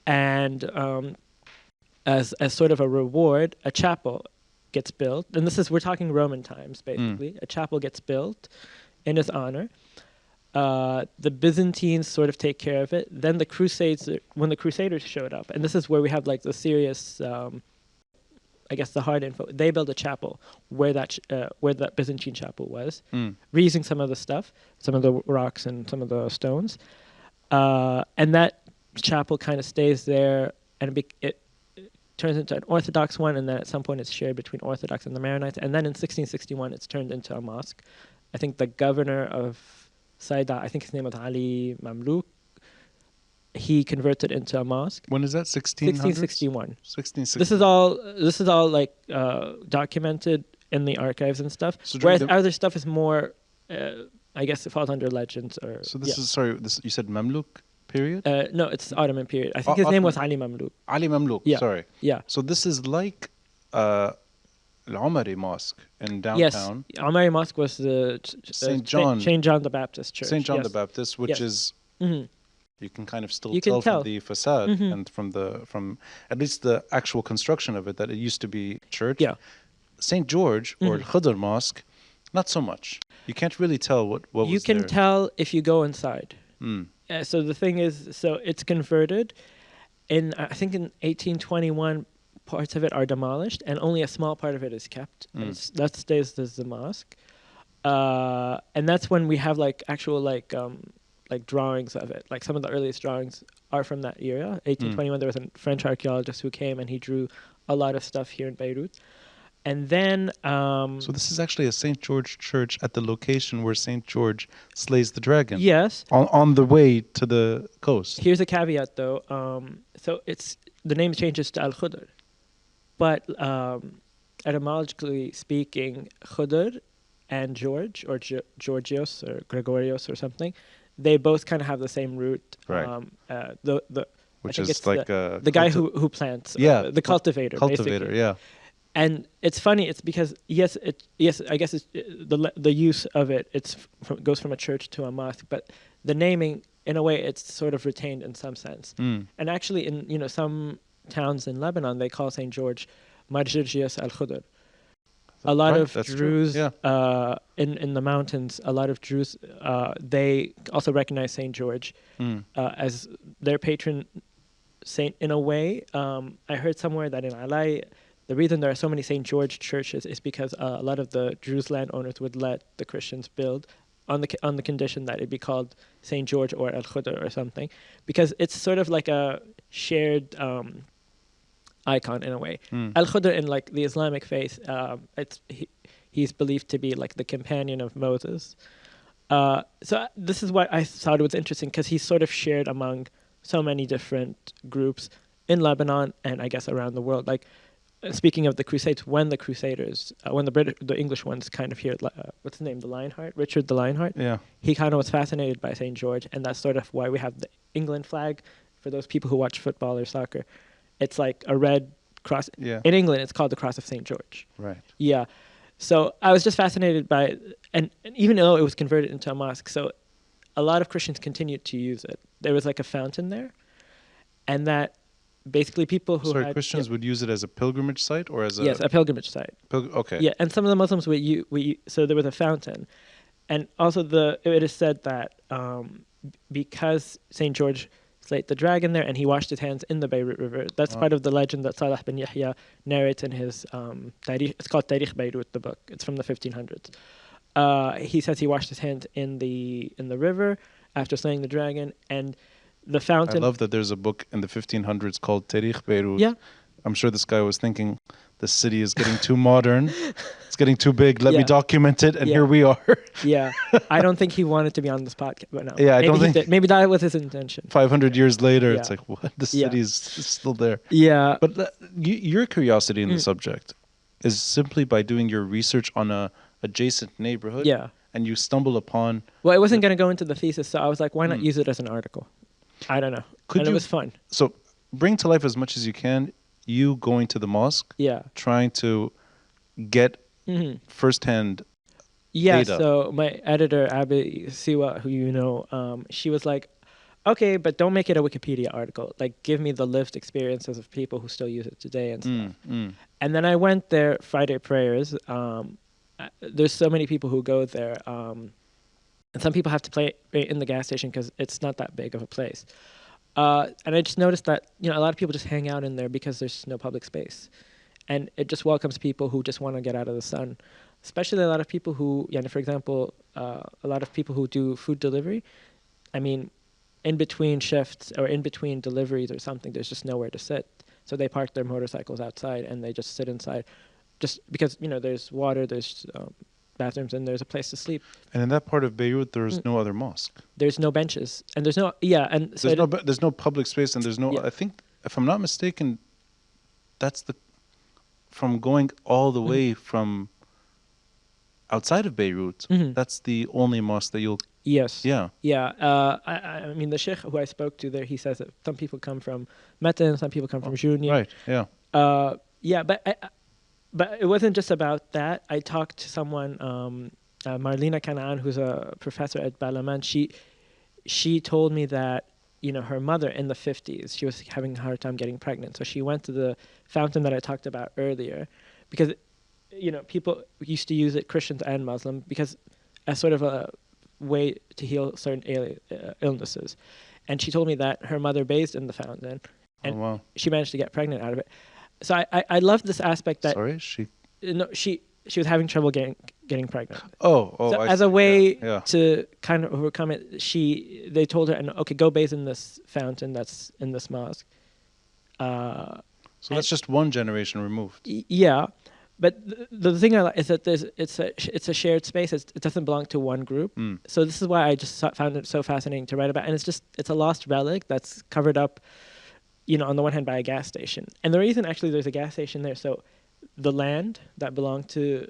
and as sort of a reward, a chapel gets built, and we're talking Roman times basically. A chapel gets built in his honor. The Byzantines sort of take care of it. Then when the Crusaders showed up, and this is where we have like the serious, I guess the hard info. They built a chapel where that Byzantine chapel was, reusing some of the stuff, some of the rocks and some of the stones, and that chapel kind of stays there, and it turns into an Orthodox one, and then at some point it's shared between Orthodox and the Maronites, and then in 1661 it's turned into a mosque. I think the governor of Saida, I think his name was Ali Mamluk, he converted into a mosque. When is that? 1661. 1661. This is all like documented in the archives and stuff. So whereas other stuff is more, I guess it falls under legends or. So this is you said Mamluk period? No, it's Ottoman period. I think his name was Ali Mamluk. Ali Mamluk. Yeah. Sorry. Yeah. So this is like Al-Omari Mosque in Yes, downtown. Omari Mosque was the St. John. Saint John the Baptist Church. St. John yes. the Baptist, which Yes. is hmm you can kind of still You can tell from tell. the facade Mhm. and from at least the actual construction of it that it used to be church. Yeah. St. George or Mhm. Khodr Mosque, not so much. You can't really tell what You was can there. tell if you go inside. Mm. So the thing is, so it's converted. I think in 1821, parts of it are demolished, and only a small part of it is kept. And that stays as the mosque. And that's when we have like actual like drawings of it. Like some of the earliest drawings are from that era. 1821, there was a French archaeologist who came and he drew a lot of stuff here in Beirut. And then So this is actually a St. George church at the location where St. George slays the dragon. yes, On the way to the coast. here's a caveat though. So it's the name changes to Al Khodr, but etymologically speaking, Khodr and George or Georgios or Gregorios or something, they both kind of have the same root. Right. Which I think is it's like the guy who plants. Yeah, the cultivator. cultivator. Basically. Yeah. And it's funny. It's because I guess it's, the use of it. Goes from a church to a mosque, but the naming, in a way, it's sort of retained in some sense. And actually, in some towns in Lebanon, they call Saint George Marjirjias al Khudr. A lot of Druze in the mountains, a lot of Druze, they also recognize Saint George as their patron saint in a way. I heard somewhere that in Alai, the reason there are so many St. George churches is because a lot of the Druze landowners would let the Christians build on the condition that it be called St. George or Al Khudr or something, because it's sort of like a shared icon in a way. Al Khudr in like the Islamic faith, he's believed to be like the companion of Moses. So this is why I thought it was interesting, because he's sort of shared among so many different groups in Lebanon and I guess around the world. Like, speaking of the Crusades, when the Crusaders, when the English ones kind of here, what's his name, the Lionheart, Richard the Lionheart? Yeah. He kind of was fascinated by St. George, and that's sort of why we have the England flag. For those people who watch football or soccer, it's like a red cross. Yeah. In England, it's called the Cross of St. George. Right. Yeah. So I was just fascinated by it, and even though it was converted into a mosque, so a lot of Christians continued to use it. There was like a fountain there, and that basically people who Christians would use it as a pilgrimage site or as a pilgrimage site. Okay. Yeah, and some of the Muslims so there was a fountain, and also it is said that because Saint George slayed the dragon there and he washed his hands in the Beirut River. That's part of the legend that Salah bin Yahya narrates in his Tarikh. It's called Tarikh Beirut, the book. It's from the 1500s. He says he washed his hands in the river after slaying the dragon, and the fountain. I love that there's a book in the 1500s called Tarikh Beirut. Yeah. I'm sure this guy was thinking, the city is getting too modern. It's getting too big. Let me document it. And here we are. Yeah. I don't think he wanted to be on this podcast. But no. Yeah, I don't think. Maybe that was his intention. 500 years later, it's like, what? The city is still there. Yeah. But your curiosity in the subject is simply by doing your research on a adjacent neighborhood. Yeah. And you stumble upon. Well, it wasn't going to go into the thesis, so I was like, why not use it as an article? I don't know. It was fun. So bring to life as much as you can you going to the mosque, trying to get firsthand data. So my editor, Abby Siwa, who you know, she was like, okay, but don't make it a Wikipedia article. Like, give me the lived experiences of people who still use it today and stuff. And then I went there Friday prayers. There's so many people who go there. And some people have to play in the gas station because it's not that big of a place. And I just noticed that, a lot of people just hang out in there because there's no public space. And it just welcomes people who just want to get out of the sun. Especially a lot of people who, for example, a lot of people who do food delivery. I mean, in between shifts or in between deliveries or something, there's just nowhere to sit. So they park their motorcycles outside and they just sit inside. Just because, there's water, there's bathrooms, and there's a place to sleep. And in that part of Beirut, there's no other mosque. There's no benches, and there's no and so there's no public space, and there's no. I think, if I'm not mistaken, that's from going all the way from outside of Beirut. That's the only mosque that you'll. Yes. Yeah. Yeah. I mean, the sheikh who I spoke to there, he says that some people come from Meta and some people come from Juni. Right. Yeah. Yeah, but But it wasn't just about that. I talked to someone, Marlena Kanaan, who's a professor at Balaman. She told me that, her mother in the 50s, she was having a hard time getting pregnant. So she went to the fountain that I talked about earlier because, people used to use it, Christians and Muslims, because as sort of a way to heal certain illnesses. And she told me that her mother bathed in the fountain and she managed to get pregnant out of it. So I love this aspect that... Sorry, she was having trouble getting pregnant. So as a way to kind of overcome it, they told her, okay, go bathe in this fountain that's in this mosque. So that's just one generation removed. Yeah, but the thing I like is that it's a shared space. It doesn't belong to one group. So this is why I just found it so fascinating to write about. And it's a lost relic that's covered up, on the one hand by a gas station. And the reason actually there's a gas station there, so the land that belonged to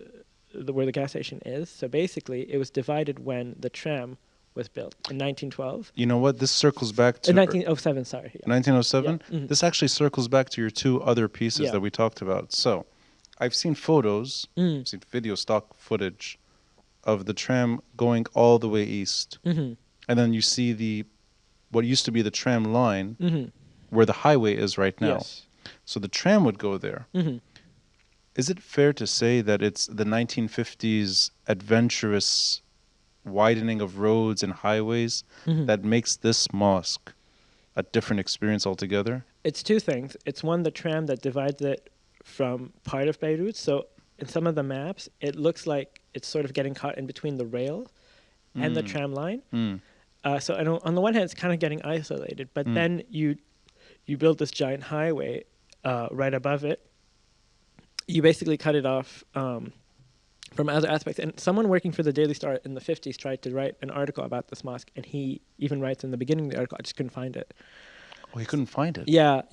where the gas station is, so basically it was divided when the tram was built in 1912. You know what? This circles back to... In 1907, sorry. Yeah. 1907? Yeah. Mm-hmm. This actually circles back to your two other pieces that we talked about. So, I've seen photos, I've seen video stock footage of the tram going all the way east. Mm-hmm. And then you see what used to be the tram line where the highway is right now. Yes. So the tram would go there. Mm-hmm. Is it fair to say that it's the 1950s adventurous widening of roads and highways that makes this mosque a different experience altogether? It's two things. It's one, the tram that divides it from part of Beirut. So in some of the maps, it looks like it's sort of getting caught in between the rail and the tram line. So on the one hand, it's kind of getting isolated, but then you build this giant highway right above it. You basically cut it off from other aspects. And someone working for the Daily Star in the 50s tried to write an article about this mosque, and he even writes in the beginning of the article, I just couldn't find it. Oh, he couldn't find it? Yeah.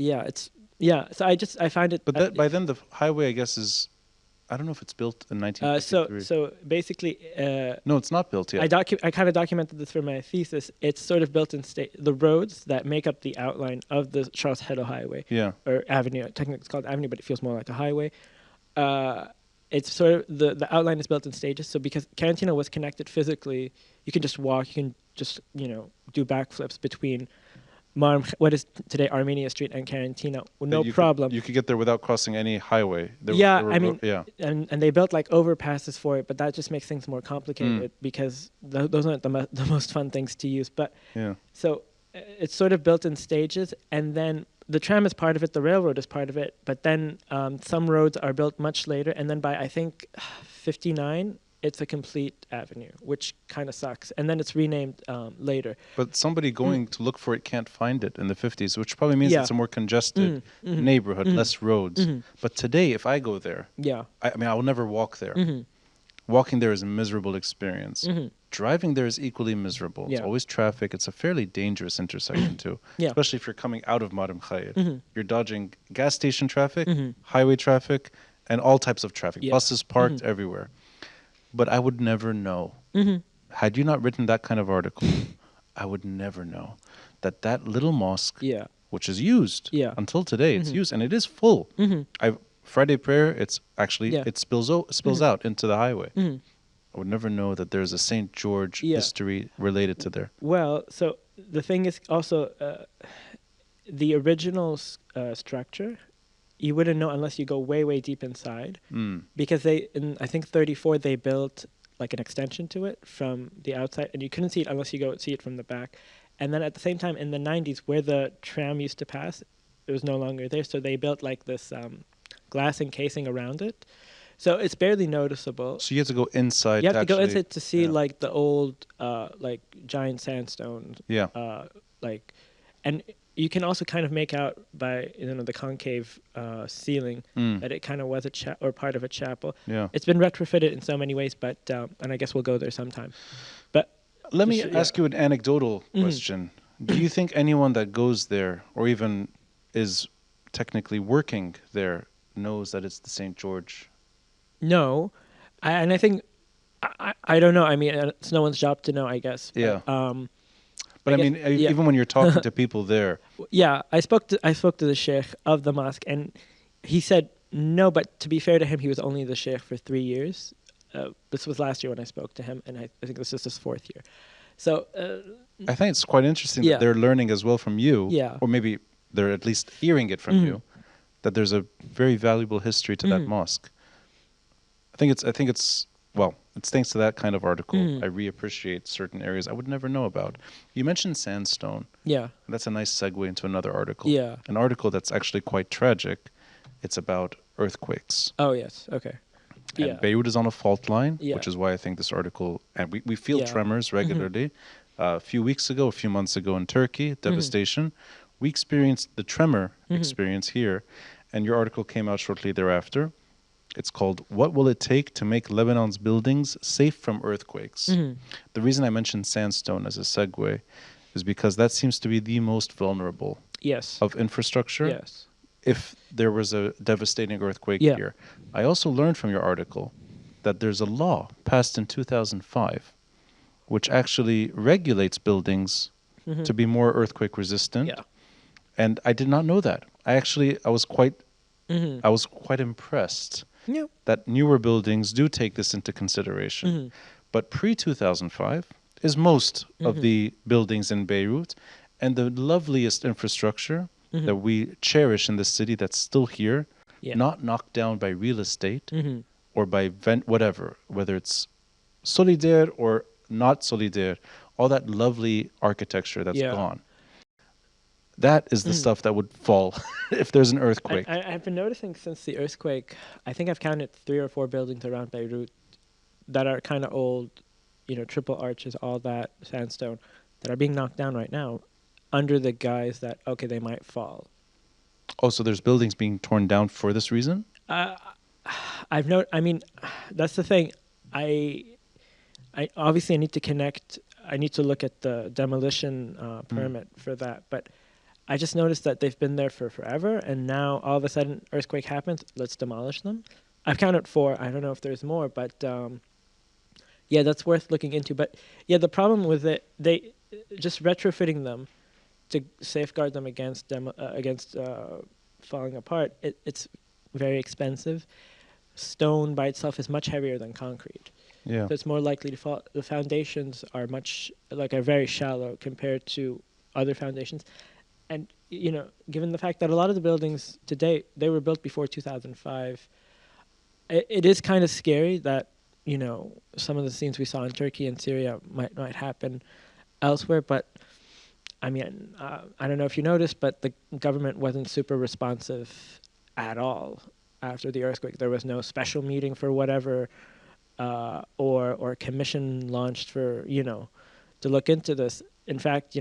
So I find it... But by then the highway, I guess, is... I don't know if it's built in 1953. So basically... no, it's not built yet. I kind of documented this for my thesis. It's sort of built in the roads that make up the outline of the Charles Heddo Highway. Yeah. Or avenue. Technically it's called avenue, but it feels more like a highway. It's sort of... The outline is built in stages. So because Cantina was connected physically, you can just walk, you can just, do backflips between... what is today Armenia Street and Cantina, no problem. You could get there without crossing any highway. And they built like overpasses for it, but that just makes things more complicated because those aren't the most fun things to use. But so it's sort of built in stages, and then the tram is part of it, the railroad is part of it, but then some roads are built much later, and then by I think 59. It's a complete avenue, which kind of sucks. And then it's renamed later. But somebody going to look for it can't find it in the 50s, which probably means it's a more congested neighborhood, less roads. But today, if I go there, I will never walk there. Walking there is a miserable experience. Driving there is equally miserable. It's always traffic. It's a fairly dangerous intersection too, especially if you're coming out of Mar Mikhael. You're dodging gas station traffic, highway traffic, and all types of traffic. Buses parked everywhere. But I would never know. Had you not written that kind of article, I would never know that little mosque, which is used until today, it's used and it is full. Friday prayer, it's actually it spills out into the highway. I would never know that there's a St. George history related to there. Well, so the thing is also the original structure. You wouldn't know unless you go way, way deep inside. Because in I think 34, they built like an extension to it from the outside, and you couldn't see it unless you go see it from the back. And then at the same time, in the 90s, where the tram used to pass, it was no longer there. So they built like this glass encasing around it. So it's barely noticeable. So you have to go inside. You have to go inside to see like the old like giant sandstone. And you can also kind of make out by the concave ceiling that it kind of was or part of a chapel. It's been retrofitted in so many ways, but and I guess we'll go there sometime. But let me ask you an anecdotal question. Do you think anyone that goes there, or even is technically working there, knows that it's the St. George? No, and I think I don't know. I mean, it's no one's job to know, I guess. But even when you're talking to people there. I spoke to the sheikh of the mosque, and he said No, but to be fair to him, he was only the sheikh for 3 years. This was last year when I spoke to him, and I think this is his 4th year. So, I think it's quite interesting Yeah. that they're learning as well from you, Yeah. or maybe they're at least hearing it from Mhm. you, that there's a very valuable history to that Mhm. mosque. I think it's well, it's thanks to that kind of article Mhm. I reappreciate certain areas I would never know about. You mentioned sandstone. yeah, That's a nice segue into another article. Yeah. An article that's actually quite tragic. It's about earthquakes. oh yes, okay, And yeah, Beirut is on a fault line, Yeah. which is why I think this article, and we feel Yeah. Mm-hmm. tremors regularly. A few weeks ago, a few months ago in Turkey, devastation. We experienced the tremor experience here, and your article came out shortly thereafter. It's called "What Will It Take to Make Lebanon's Buildings Safe from Earthquakes?" The reason I mentioned sandstone as a segue is because that seems to be the most vulnerable yes, of infrastructure yes, if there was a devastating earthquake Yeah. here. I also learned from your article that there's a law passed in 2005 which actually regulates buildings to be more earthquake resistant. yeah, And I did not know that. I was quite impressed yeah, that newer buildings do take this into consideration. But pre 2005 is most of the buildings in Beirut, and the loveliest infrastructure that we cherish in the city that's still here, Yeah. not knocked down by real estate or by whatever, whether it's solidaire or not solidaire, all that lovely architecture that's Yeah. gone. That is the stuff that would fall if there's an earthquake. I've been noticing since the earthquake, I think I've counted 3 or 4 buildings around Beirut that are kind of old, triple arches, all that sandstone, that are being knocked down right now under the guise that, okay, they might fall. Oh, so there's buildings being torn down for this reason? I mean, that's the thing. I obviously I need to connect. I need to look at the demolition permit for that. But I just noticed that they've been there for forever, and now all of a sudden earthquake happens. Let's demolish them. I've counted 4. I don't know if there's more, but yeah, that's worth looking into. But yeah, the problem with it, they just retrofitting them to safeguard them against falling apart. It's very expensive. Stone by itself is much heavier than concrete. Yeah. So it's more likely to fall. The foundations are are very shallow compared to other foundations. And, given the fact that a lot of the buildings today, they were built before 2005, it is kind of scary that, some of the scenes we saw in Turkey and Syria might happen elsewhere. But, I mean, I don't know if you noticed, but the government wasn't super responsive at all after the earthquake. There was no special meeting for whatever, or commission launched for, to look into this. In fact,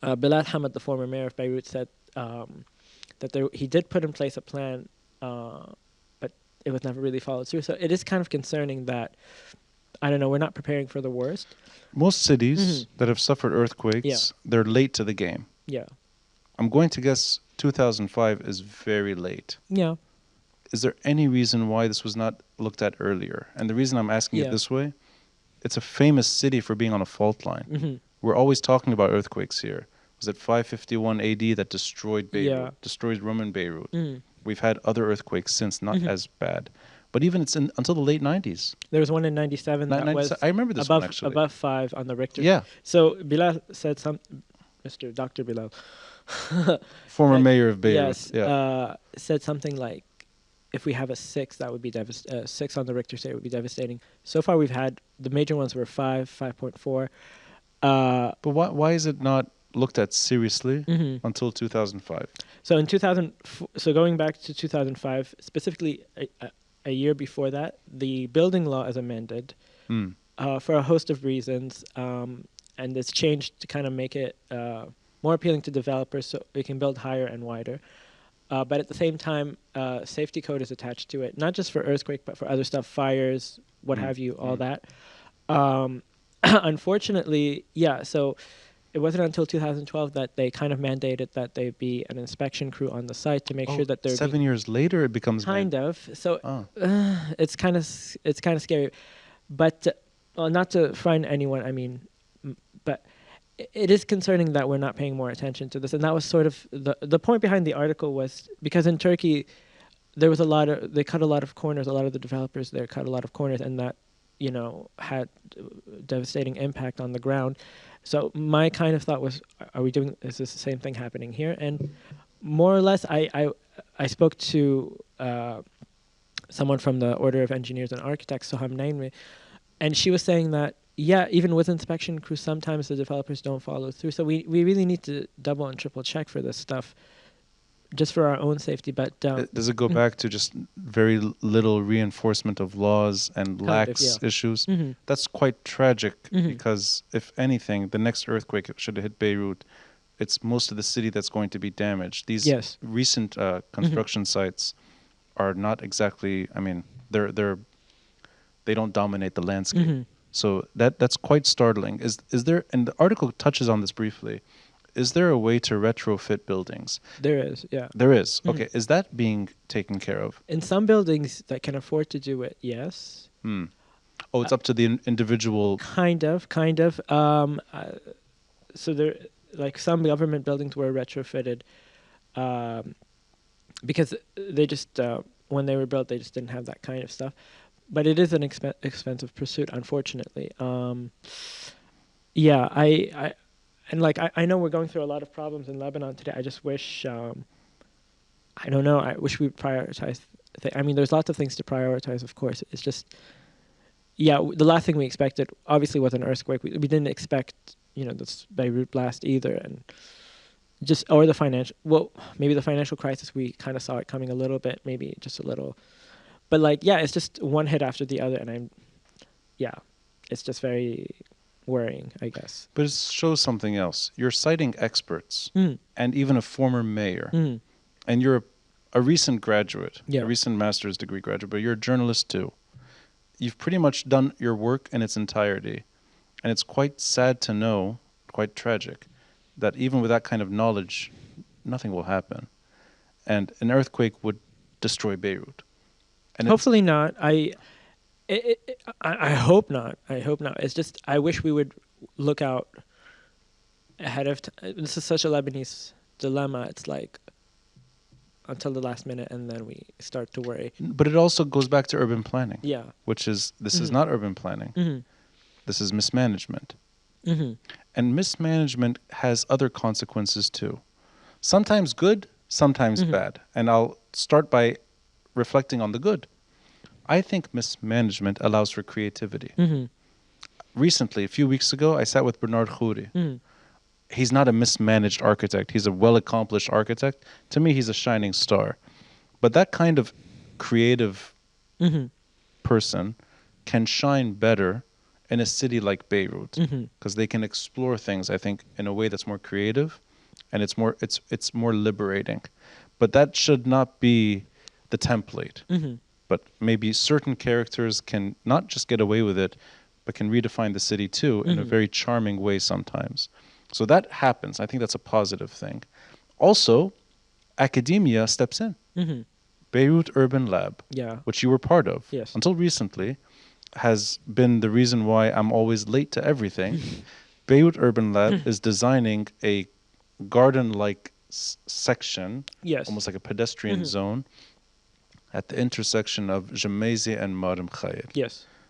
Bilal Hamad, the former mayor of Beirut, said that he did put in place a plan, but it was never really followed through. So it is kind of concerning that, I don't know, we're not preparing for the worst. Most cities that have suffered earthquakes, they're late to the game. Yeah. I'm going to guess 2005 is very late. Yeah. Is there any reason why this was not looked at earlier? And the reason I'm asking it this way, it's a famous city for being on a fault line. We're always talking about earthquakes here. Was it 551 AD that destroyed Beirut, destroyed Roman Beirut? We've had other earthquakes since, not as bad. But even until the late 90s. There was one in 97 that was I remember this above, one, actually. above 5 on the Richter. Yeah. So Bilal said Dr. Bilal. Former mayor of Beirut. Yes. Said something like, if we have a 6, that would be 6 on the Richter scale would be devastating. So far we've had, the major ones were 5, 5.4. But why is it not looked at seriously until 2005? So so going back to 2005, specifically a year before that, the building law is amended for a host of reasons, and it's changed to kind of make it more appealing to developers so we can build higher and wider. But at the same time, safety code is attached to it, not just for earthquake, but for other stuff, fires, what have you, all that. Unfortunately, so it wasn't until 2012 that they kind of mandated that there be an inspection crew on the site to make sure that there 7 years later it becomes kind of. So it's kind of scary, but not to frighten anyone. I mean, but it is concerning that we're not paying more attention to this, and that was sort of the point behind the article was because in Turkey, there was a lot of they cut a lot of corners. A lot of the developers there cut a lot of corners, and that had devastating impact on the ground. So my kind of thought was, are we doing? Is this the same thing happening here? And more or less, I spoke to someone from the Order of Engineers and Architects, Soham Nainmi, and she was saying that, yeah, even with inspection crews, sometimes the developers don't follow through. So we really need to double and triple check for this stuff, just for our own safety. But Does it go back to just very little reinforcement of laws and lax issues? That's quite tragic, because if anything, the next earthquake should have hit Beirut, it's most of the city that's going to be damaged. These recent construction sites are not exactly, I mean, they don't dominate the landscape. So that's quite startling. Is there, and the article touches on this briefly, is there a way to retrofit buildings? There is, yeah. There is. Okay. Is that being taken care of? In some buildings that can afford to do it, yes. Oh, it's up to the individual. Kind of. So there, like some government buildings were retrofitted because they just, when they were built, they just didn't have that kind of stuff. But it is an expensive pursuit, unfortunately. Yeah, I know we're going through a lot of problems in Lebanon today. I just wish, I don't know, I wish we would prioritize. I mean, there's lots of things to prioritize, of course. It's just, yeah, the last thing we expected, obviously, was an earthquake. We didn't expect, this Beirut blast either. And or the financial, well, maybe the financial crisis, we kind of saw it coming a little bit, maybe just a little. But it's just one hit after the other. And it's just very worrying, I guess. But it shows something else. You're citing experts and even a former mayor. And you're a recent graduate, a recent master's degree graduate, but you're a journalist too. You've pretty much done your work in its entirety. And it's quite sad to know, quite tragic, that even with that kind of knowledge, nothing will happen. And an earthquake would destroy Beirut. And hopefully not. I hope not. I hope not. It's just, I wish we would look out ahead of time. This is such a Lebanese dilemma. It's like until the last minute, and then we start to worry. But it also goes back to urban planning. Yeah. Which is, this is not urban planning. This is mismanagement. And mismanagement has other consequences too. Sometimes good, sometimes bad. And I'll start by reflecting on the good. I think mismanagement allows for creativity. Recently, a few weeks ago, I sat with Bernard Khoury. He's not a mismanaged architect. He's a well-accomplished architect. To me, he's a shining star. But that kind of creative person can shine better in a city like Beirut, because they can explore things, I think, in a way that's more creative, and it's more liberating. But that should not be the template. But maybe certain characters can not just get away with it, but can redefine the city too in a very charming way sometimes. So that happens. I think that's a positive thing. Also, academia steps in. Beirut Urban Lab, which you were part of until recently, has been the reason why I'm always late to everything. Beirut Urban Lab is designing a garden-like section, almost like a pedestrian zone, at the intersection of Gemmayzeh and Mar Mikhael.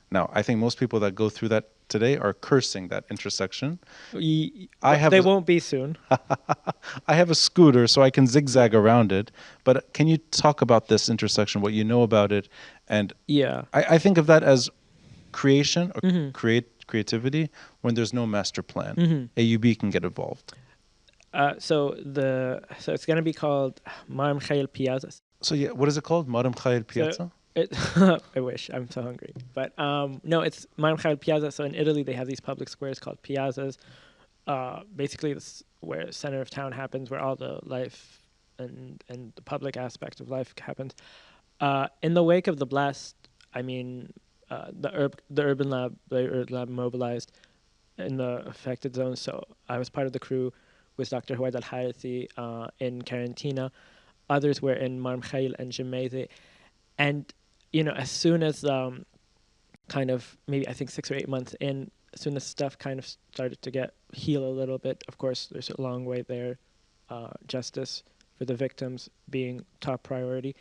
Now, I think most people that go through that today are cursing that intersection. They won't be soon. I have a scooter, so I can zigzag around it. But can you talk about this intersection, what you know about it? And I think of that as creation or creativity when there's no master plan. AUB can get involved. So it's going to be called Mar Mikhael Piazza. So what is it called? Mar Mikhael Piazza? I wish. I'm so hungry. But no, it's Mar Mikhael Piazza. So in Italy, they have these public squares called piazzas. Basically, this where the center of town happens, where all the life and the public aspect of life happens. In the wake of the blast, I mean, the Urban Lab mobilized in the affected zones. So I was part of the crew with Dr. Fouad Chehab in Karantina. Others were in Mar Mikhael and Gemmayzeh. And, as soon as kind of maybe I think 6 or 8 months in, as soon as stuff kind of started to heal a little bit, of course, there's a long way there, justice for the victims being top priority.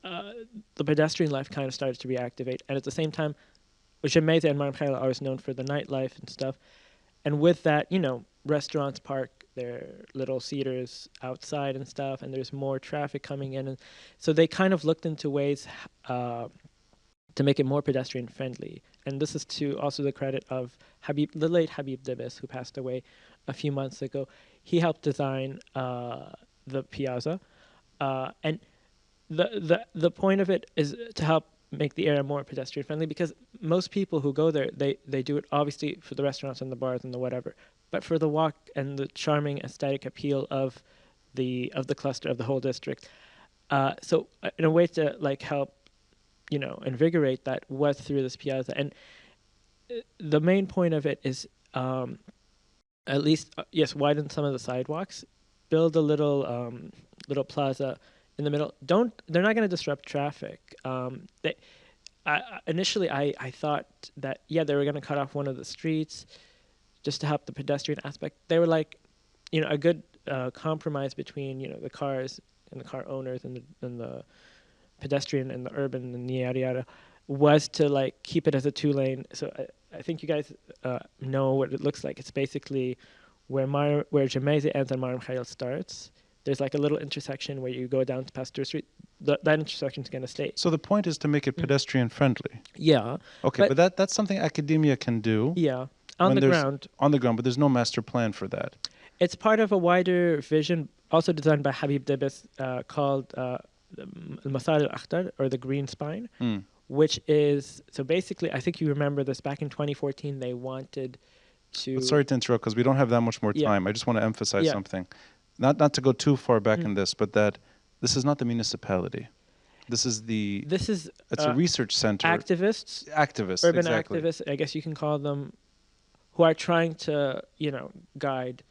the pedestrian life kind of started to reactivate. And at the same time, Jamaica and Mar Mikhael are always known for the nightlife and stuff. And with that, restaurants park their little cedars outside and stuff, and there's more traffic coming in. And so they kind of looked into ways to make it more pedestrian friendly. And this is to also the credit of the late Habib Dibis, who passed away a few months ago. He helped design the piazza. And the point of it is to help make the area more pedestrian friendly, because most people who go there, they do it obviously for the restaurants and the bars and the whatever, but for the walk and the charming aesthetic appeal of the cluster, of the whole district. So in a way to help invigorate that was through this piazza. And the main point of it is at least yes, widen some of the sidewalks, build a little plaza in the middle. They're not going to disrupt traffic. Initially I thought that they were going to cut off one of the streets just to help the pedestrian aspect. They were a good compromise between the cars and the car owners and the pedestrian and the urban and the yada yada, was to keep it as a 2-lane. So I think you guys know what it looks like. It's basically where Jamaica ends and Mar Mikhael starts. There's a little intersection where you go down to Pasteur Street. That intersection is going to stay. So the point is to make it pedestrian friendly. Yeah. Okay, but that's something academia can do. Yeah, on the ground. On the ground, but there's no master plan for that. It's part of a wider vision, also designed by Habib Dibis, called Al-Masar al-Akhdar, or the Green Spine, which is, so basically, I think you remember this, back in 2014, they wanted to... But sorry to interrupt, because we don't have that much more time. I just want to emphasize something. Not to go too far back in this, but that this is not the municipality. It's a research center. Activists, urban activists, I guess you can call them, who are trying to, guide.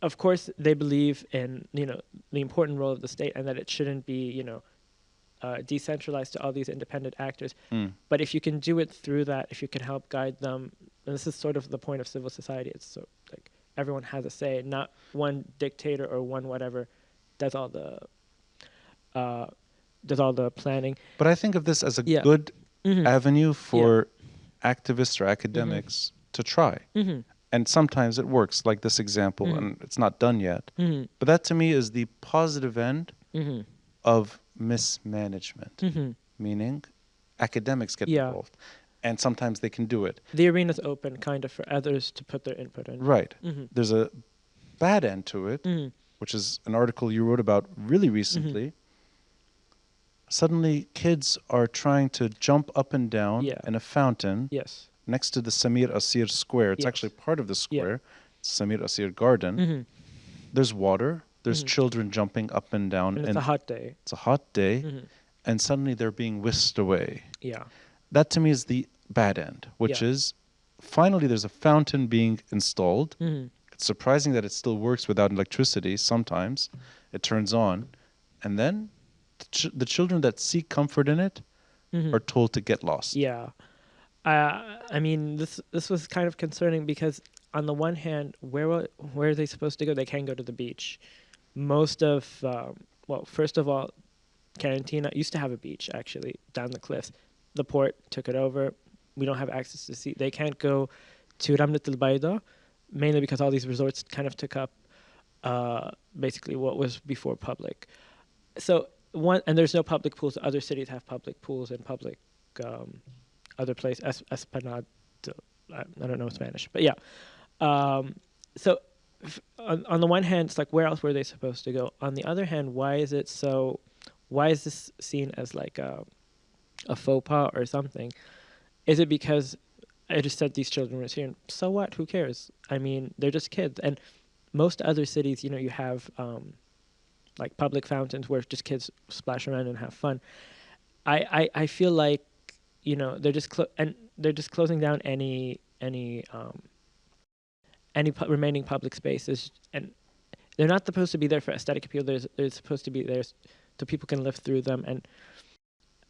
Of course, they believe in, the important role of the state, and that it shouldn't be, decentralized to all these independent actors. But if you can do it through that, if you can help guide them, and this is sort of the point of civil society. It's so everyone has a say, not one dictator or one whatever does all the planning. But I think of this as a good avenue for activists or academics to try. And sometimes it works, like this example, and it's not done yet. But that to me is the positive end of mismanagement, meaning academics get involved. And sometimes they can do it. The arena's open kind of for others to put their input in. Right. There's a bad end to it, which is an article you wrote about really recently. Suddenly, kids are trying to jump up and down in a fountain next to the Samir Asir Square. It's actually part of the square. It's Samir Asir Garden. There's water. There's children jumping up and down. And it's a hot day. It's a hot day. And suddenly they're being whisked away. Yeah. That to me is the bad end, which is finally there's a fountain being installed. It's surprising that it still works without electricity. Sometimes it turns on. And then the children that seek comfort in it are told to get lost. Yeah. I mean, this was kind of concerning because on the one hand, where are they supposed to go? They can't go to the beach. Most of, first of all, Quarantina used to have a beach, actually, down the cliffs. The port took it over. We don't have access to sea. They can't go to Ramlat al-Bayda, mainly because all these resorts kind of took up basically what was before public. So and there's no public pools. Other cities have public pools and public other places. Esplanade, I don't know Spanish, but yeah. So on the one hand, it's where else were they supposed to go? On the other hand, why is this seen as a faux pas or something? Is it because I just said these children were Syrian? So what? Who cares? I mean, they're just kids. And most other cities, you have public fountains where just kids splash around and have fun. I feel like they're just closing down any remaining public spaces, and they're not supposed to be there for aesthetic appeal. They're supposed to be there so people can live through them.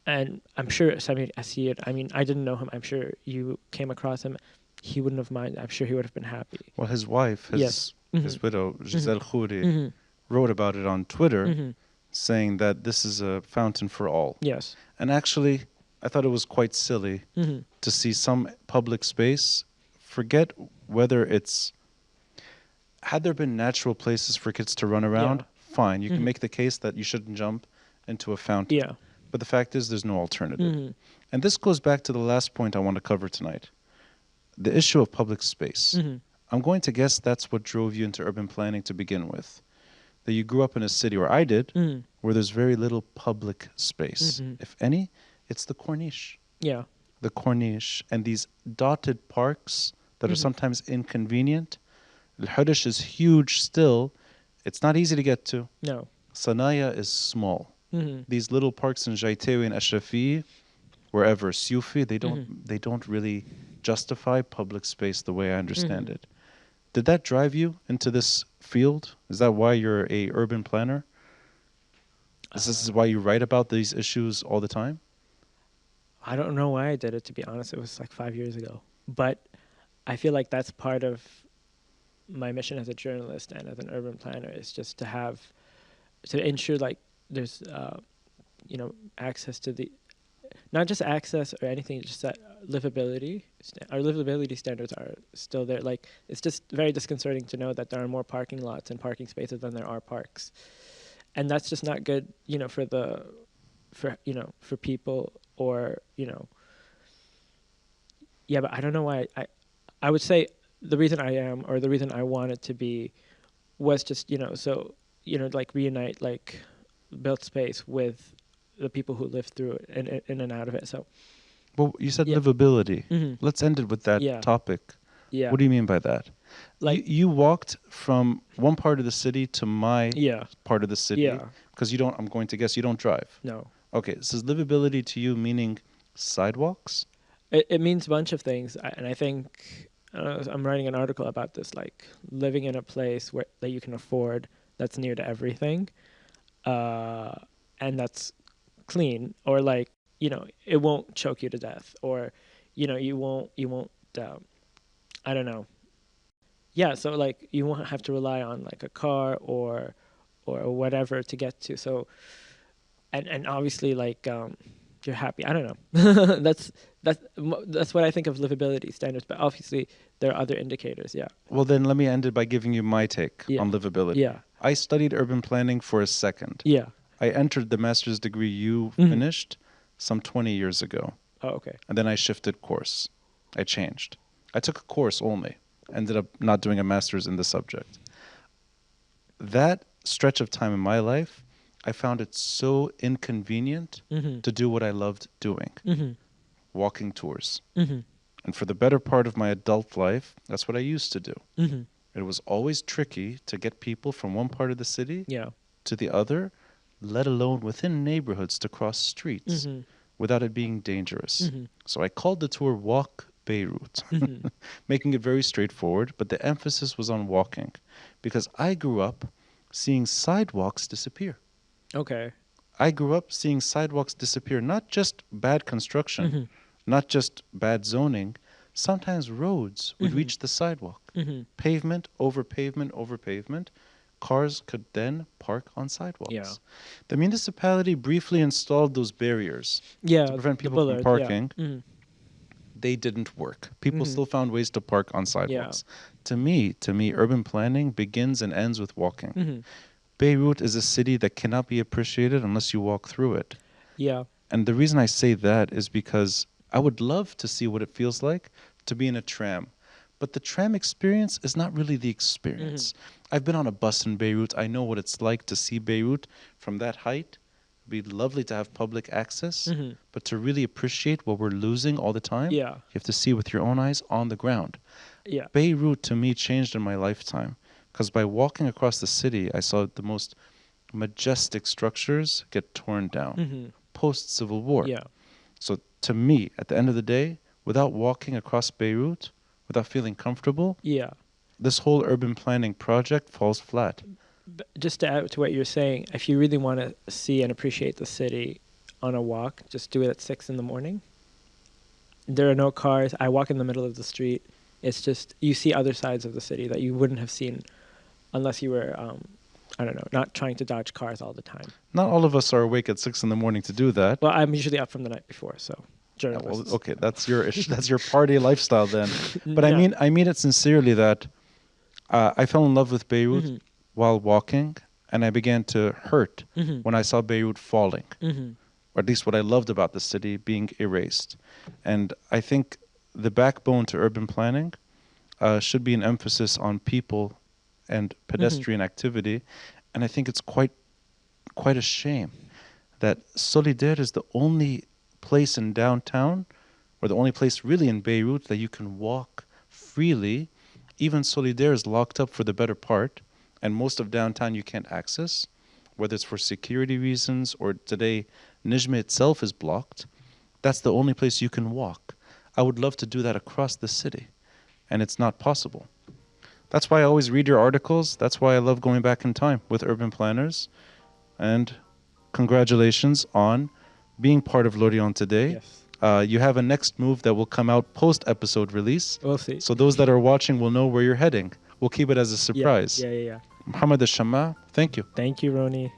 And I'm sure Samir Asir, I mean, I didn't know him. I'm sure you came across him. He wouldn't have minded. I'm sure he would have been happy. Well, his wife, his widow, Giselle Khouri, wrote about it on Twitter, saying that this is a fountain for all. Yes. And actually, I thought it was quite silly Mm-hmm. to see some public space, forget whether it's, had there been natural places for kids to run around, Yeah. fine. You can Mm-hmm. make the case that you shouldn't jump into a fountain. Yeah. But the fact is, there's no alternative. Mm-hmm. And this goes back to the last point I want to cover tonight, the issue of public space. Mm-hmm. I'm going to guess that's what drove you into urban planning to begin with. That you grew up in a city, or I did, Mm-hmm. where there's very little public space. Mm-hmm. If any, it's the Corniche. Yeah. The Corniche and these dotted parks that are Mm-hmm. sometimes inconvenient. Al-Hudish is huge still. It's not easy to get to. No. Sanaya is small. Mm-hmm. These little parks in Jaitewi and Ashrafi, wherever, Syufi, they don't really justify public space the way I understand it. Did that drive you into this field? Is that why you're a urban planner? This is why you write about these issues all the time? I don't know why I did it, to be honest. It was like 5 years ago. But I feel like that's part of my mission as a journalist and as an urban planner, is just to ensure like there's, access to the, not just access or anything, just that livability. Our livability standards are still there. Like, it's just very disconcerting to know that there are more parking lots and parking spaces than there are parks. And that's just not good, for people, or, yeah, but I don't know why. I would say the reason the reason I wanted to be was just, like reunite, like build space with the people who live through it and in and out of it. So, Well, you said yeah. livability. Mm-hmm. Let's end it with that Yeah. topic. Yeah. What do you mean by that? Like, You walked from one part of the city to my yeah. part of the city. Yeah. Because I'm going to guess you don't drive. No. Okay, so is livability to you meaning sidewalks? It means a bunch of things. And I think I'm writing an article about this, like living in a place that you can afford, that's near to everything, and that's clean, or like, it won't choke you to death, or, you won't, I don't know. Yeah, so like you won't have to rely on like a car or whatever to get to. So, and obviously like you're happy. I don't know. that's what I think of livability standards. But obviously there are other indicators. Yeah. Well, then let me end it by giving you my take Yeah. on livability. Yeah. I studied urban planning for a second. Yeah. I entered the master's degree you Mhm. finished some 20 years ago. Oh, okay. And then I shifted course. I changed. I took a course only. Ended up not doing a master's in the subject. That stretch of time in my life, I found it so inconvenient Mm-hmm. to do what I loved doing, Mm-hmm. walking tours. Mm-hmm. And for the better part of my adult life, that's what I used to do. Mm-hmm. It was always tricky to get people from one part of the city Yeah. to the other, let alone within neighborhoods to cross streets Mm-hmm. without it being dangerous. Mm-hmm. So I called the tour Walk Beirut, Mm-hmm. making it very straightforward, but the emphasis was on walking because I grew up seeing sidewalks disappear. Okay. I grew up seeing sidewalks disappear, not just bad construction, Mm-hmm. not just bad zoning. Sometimes roads would Mhm. reach the sidewalk. Mm-hmm. Pavement over pavement over pavement. Cars could then park on sidewalks. Yeah. The municipality briefly installed those barriers Yeah. to prevent the people from bullard, parking. Yeah. Mm-hmm. They didn't work. People Mhm. still found ways to park on sidewalks. To me, urban planning begins and ends with walking. Mm-hmm. Beirut is a city that cannot be appreciated unless you walk through it. Yeah. And the reason I say that is because I would love to see what it feels like to be in a tram. But the tram experience is not really the experience. I've been on a bus in Beirut. I know what it's like to see Beirut from that height. It'd be lovely to have public access, Mm-hmm. but to really appreciate what we're losing all the time, Yeah. you have to see with your own eyes on the ground. Yeah. Beirut to me changed in my lifetime because by walking across the city, I saw the most majestic structures get torn down Mm-hmm. post-Civil War. Yeah. So to me, at the end of the day, without walking across Beirut, without feeling comfortable, Yeah. this whole urban planning project falls flat. Just to add to what you're saying, if you really want to see and appreciate the city on a walk, just do it at 6 a.m. There are no cars. I walk in the middle of the street. It's just, you see other sides of the city that you wouldn't have seen unless you were I don't know, not trying to dodge cars all the time. Not all of us are awake at 6 in the morning to do that. Well, I'm usually up from the night before, so Yeah, well, journalists. okay, that's your that's your party lifestyle then. But No. I mean it sincerely that I fell in love with Beirut Mhm. while walking, and I began to hurt Mhm. when I saw Beirut falling, Mhm. or at least what I loved about the city being erased. And I think the backbone to urban planning should be an emphasis on people and pedestrian activity, and I think it's quite a shame that Solidaire is the only place in downtown, or the only place really in Beirut, that you can walk freely. Even Solidaire is locked up for the better part, and most of downtown you can't access, whether it's for security reasons or today Nijmeh itself is blocked. That's the only place you can walk. I would love to do that across the city, and it's not possible. That's why I always read your articles. That's why I love going back in time with urban planners. And congratulations on being part of Lorient today. Yes. You have a next move that will come out post-episode release. We'll see. So those that are watching will know where you're heading. We'll keep it as a surprise. Yeah. Mohamad El Chamaa, thank you. Thank you, Ronnie.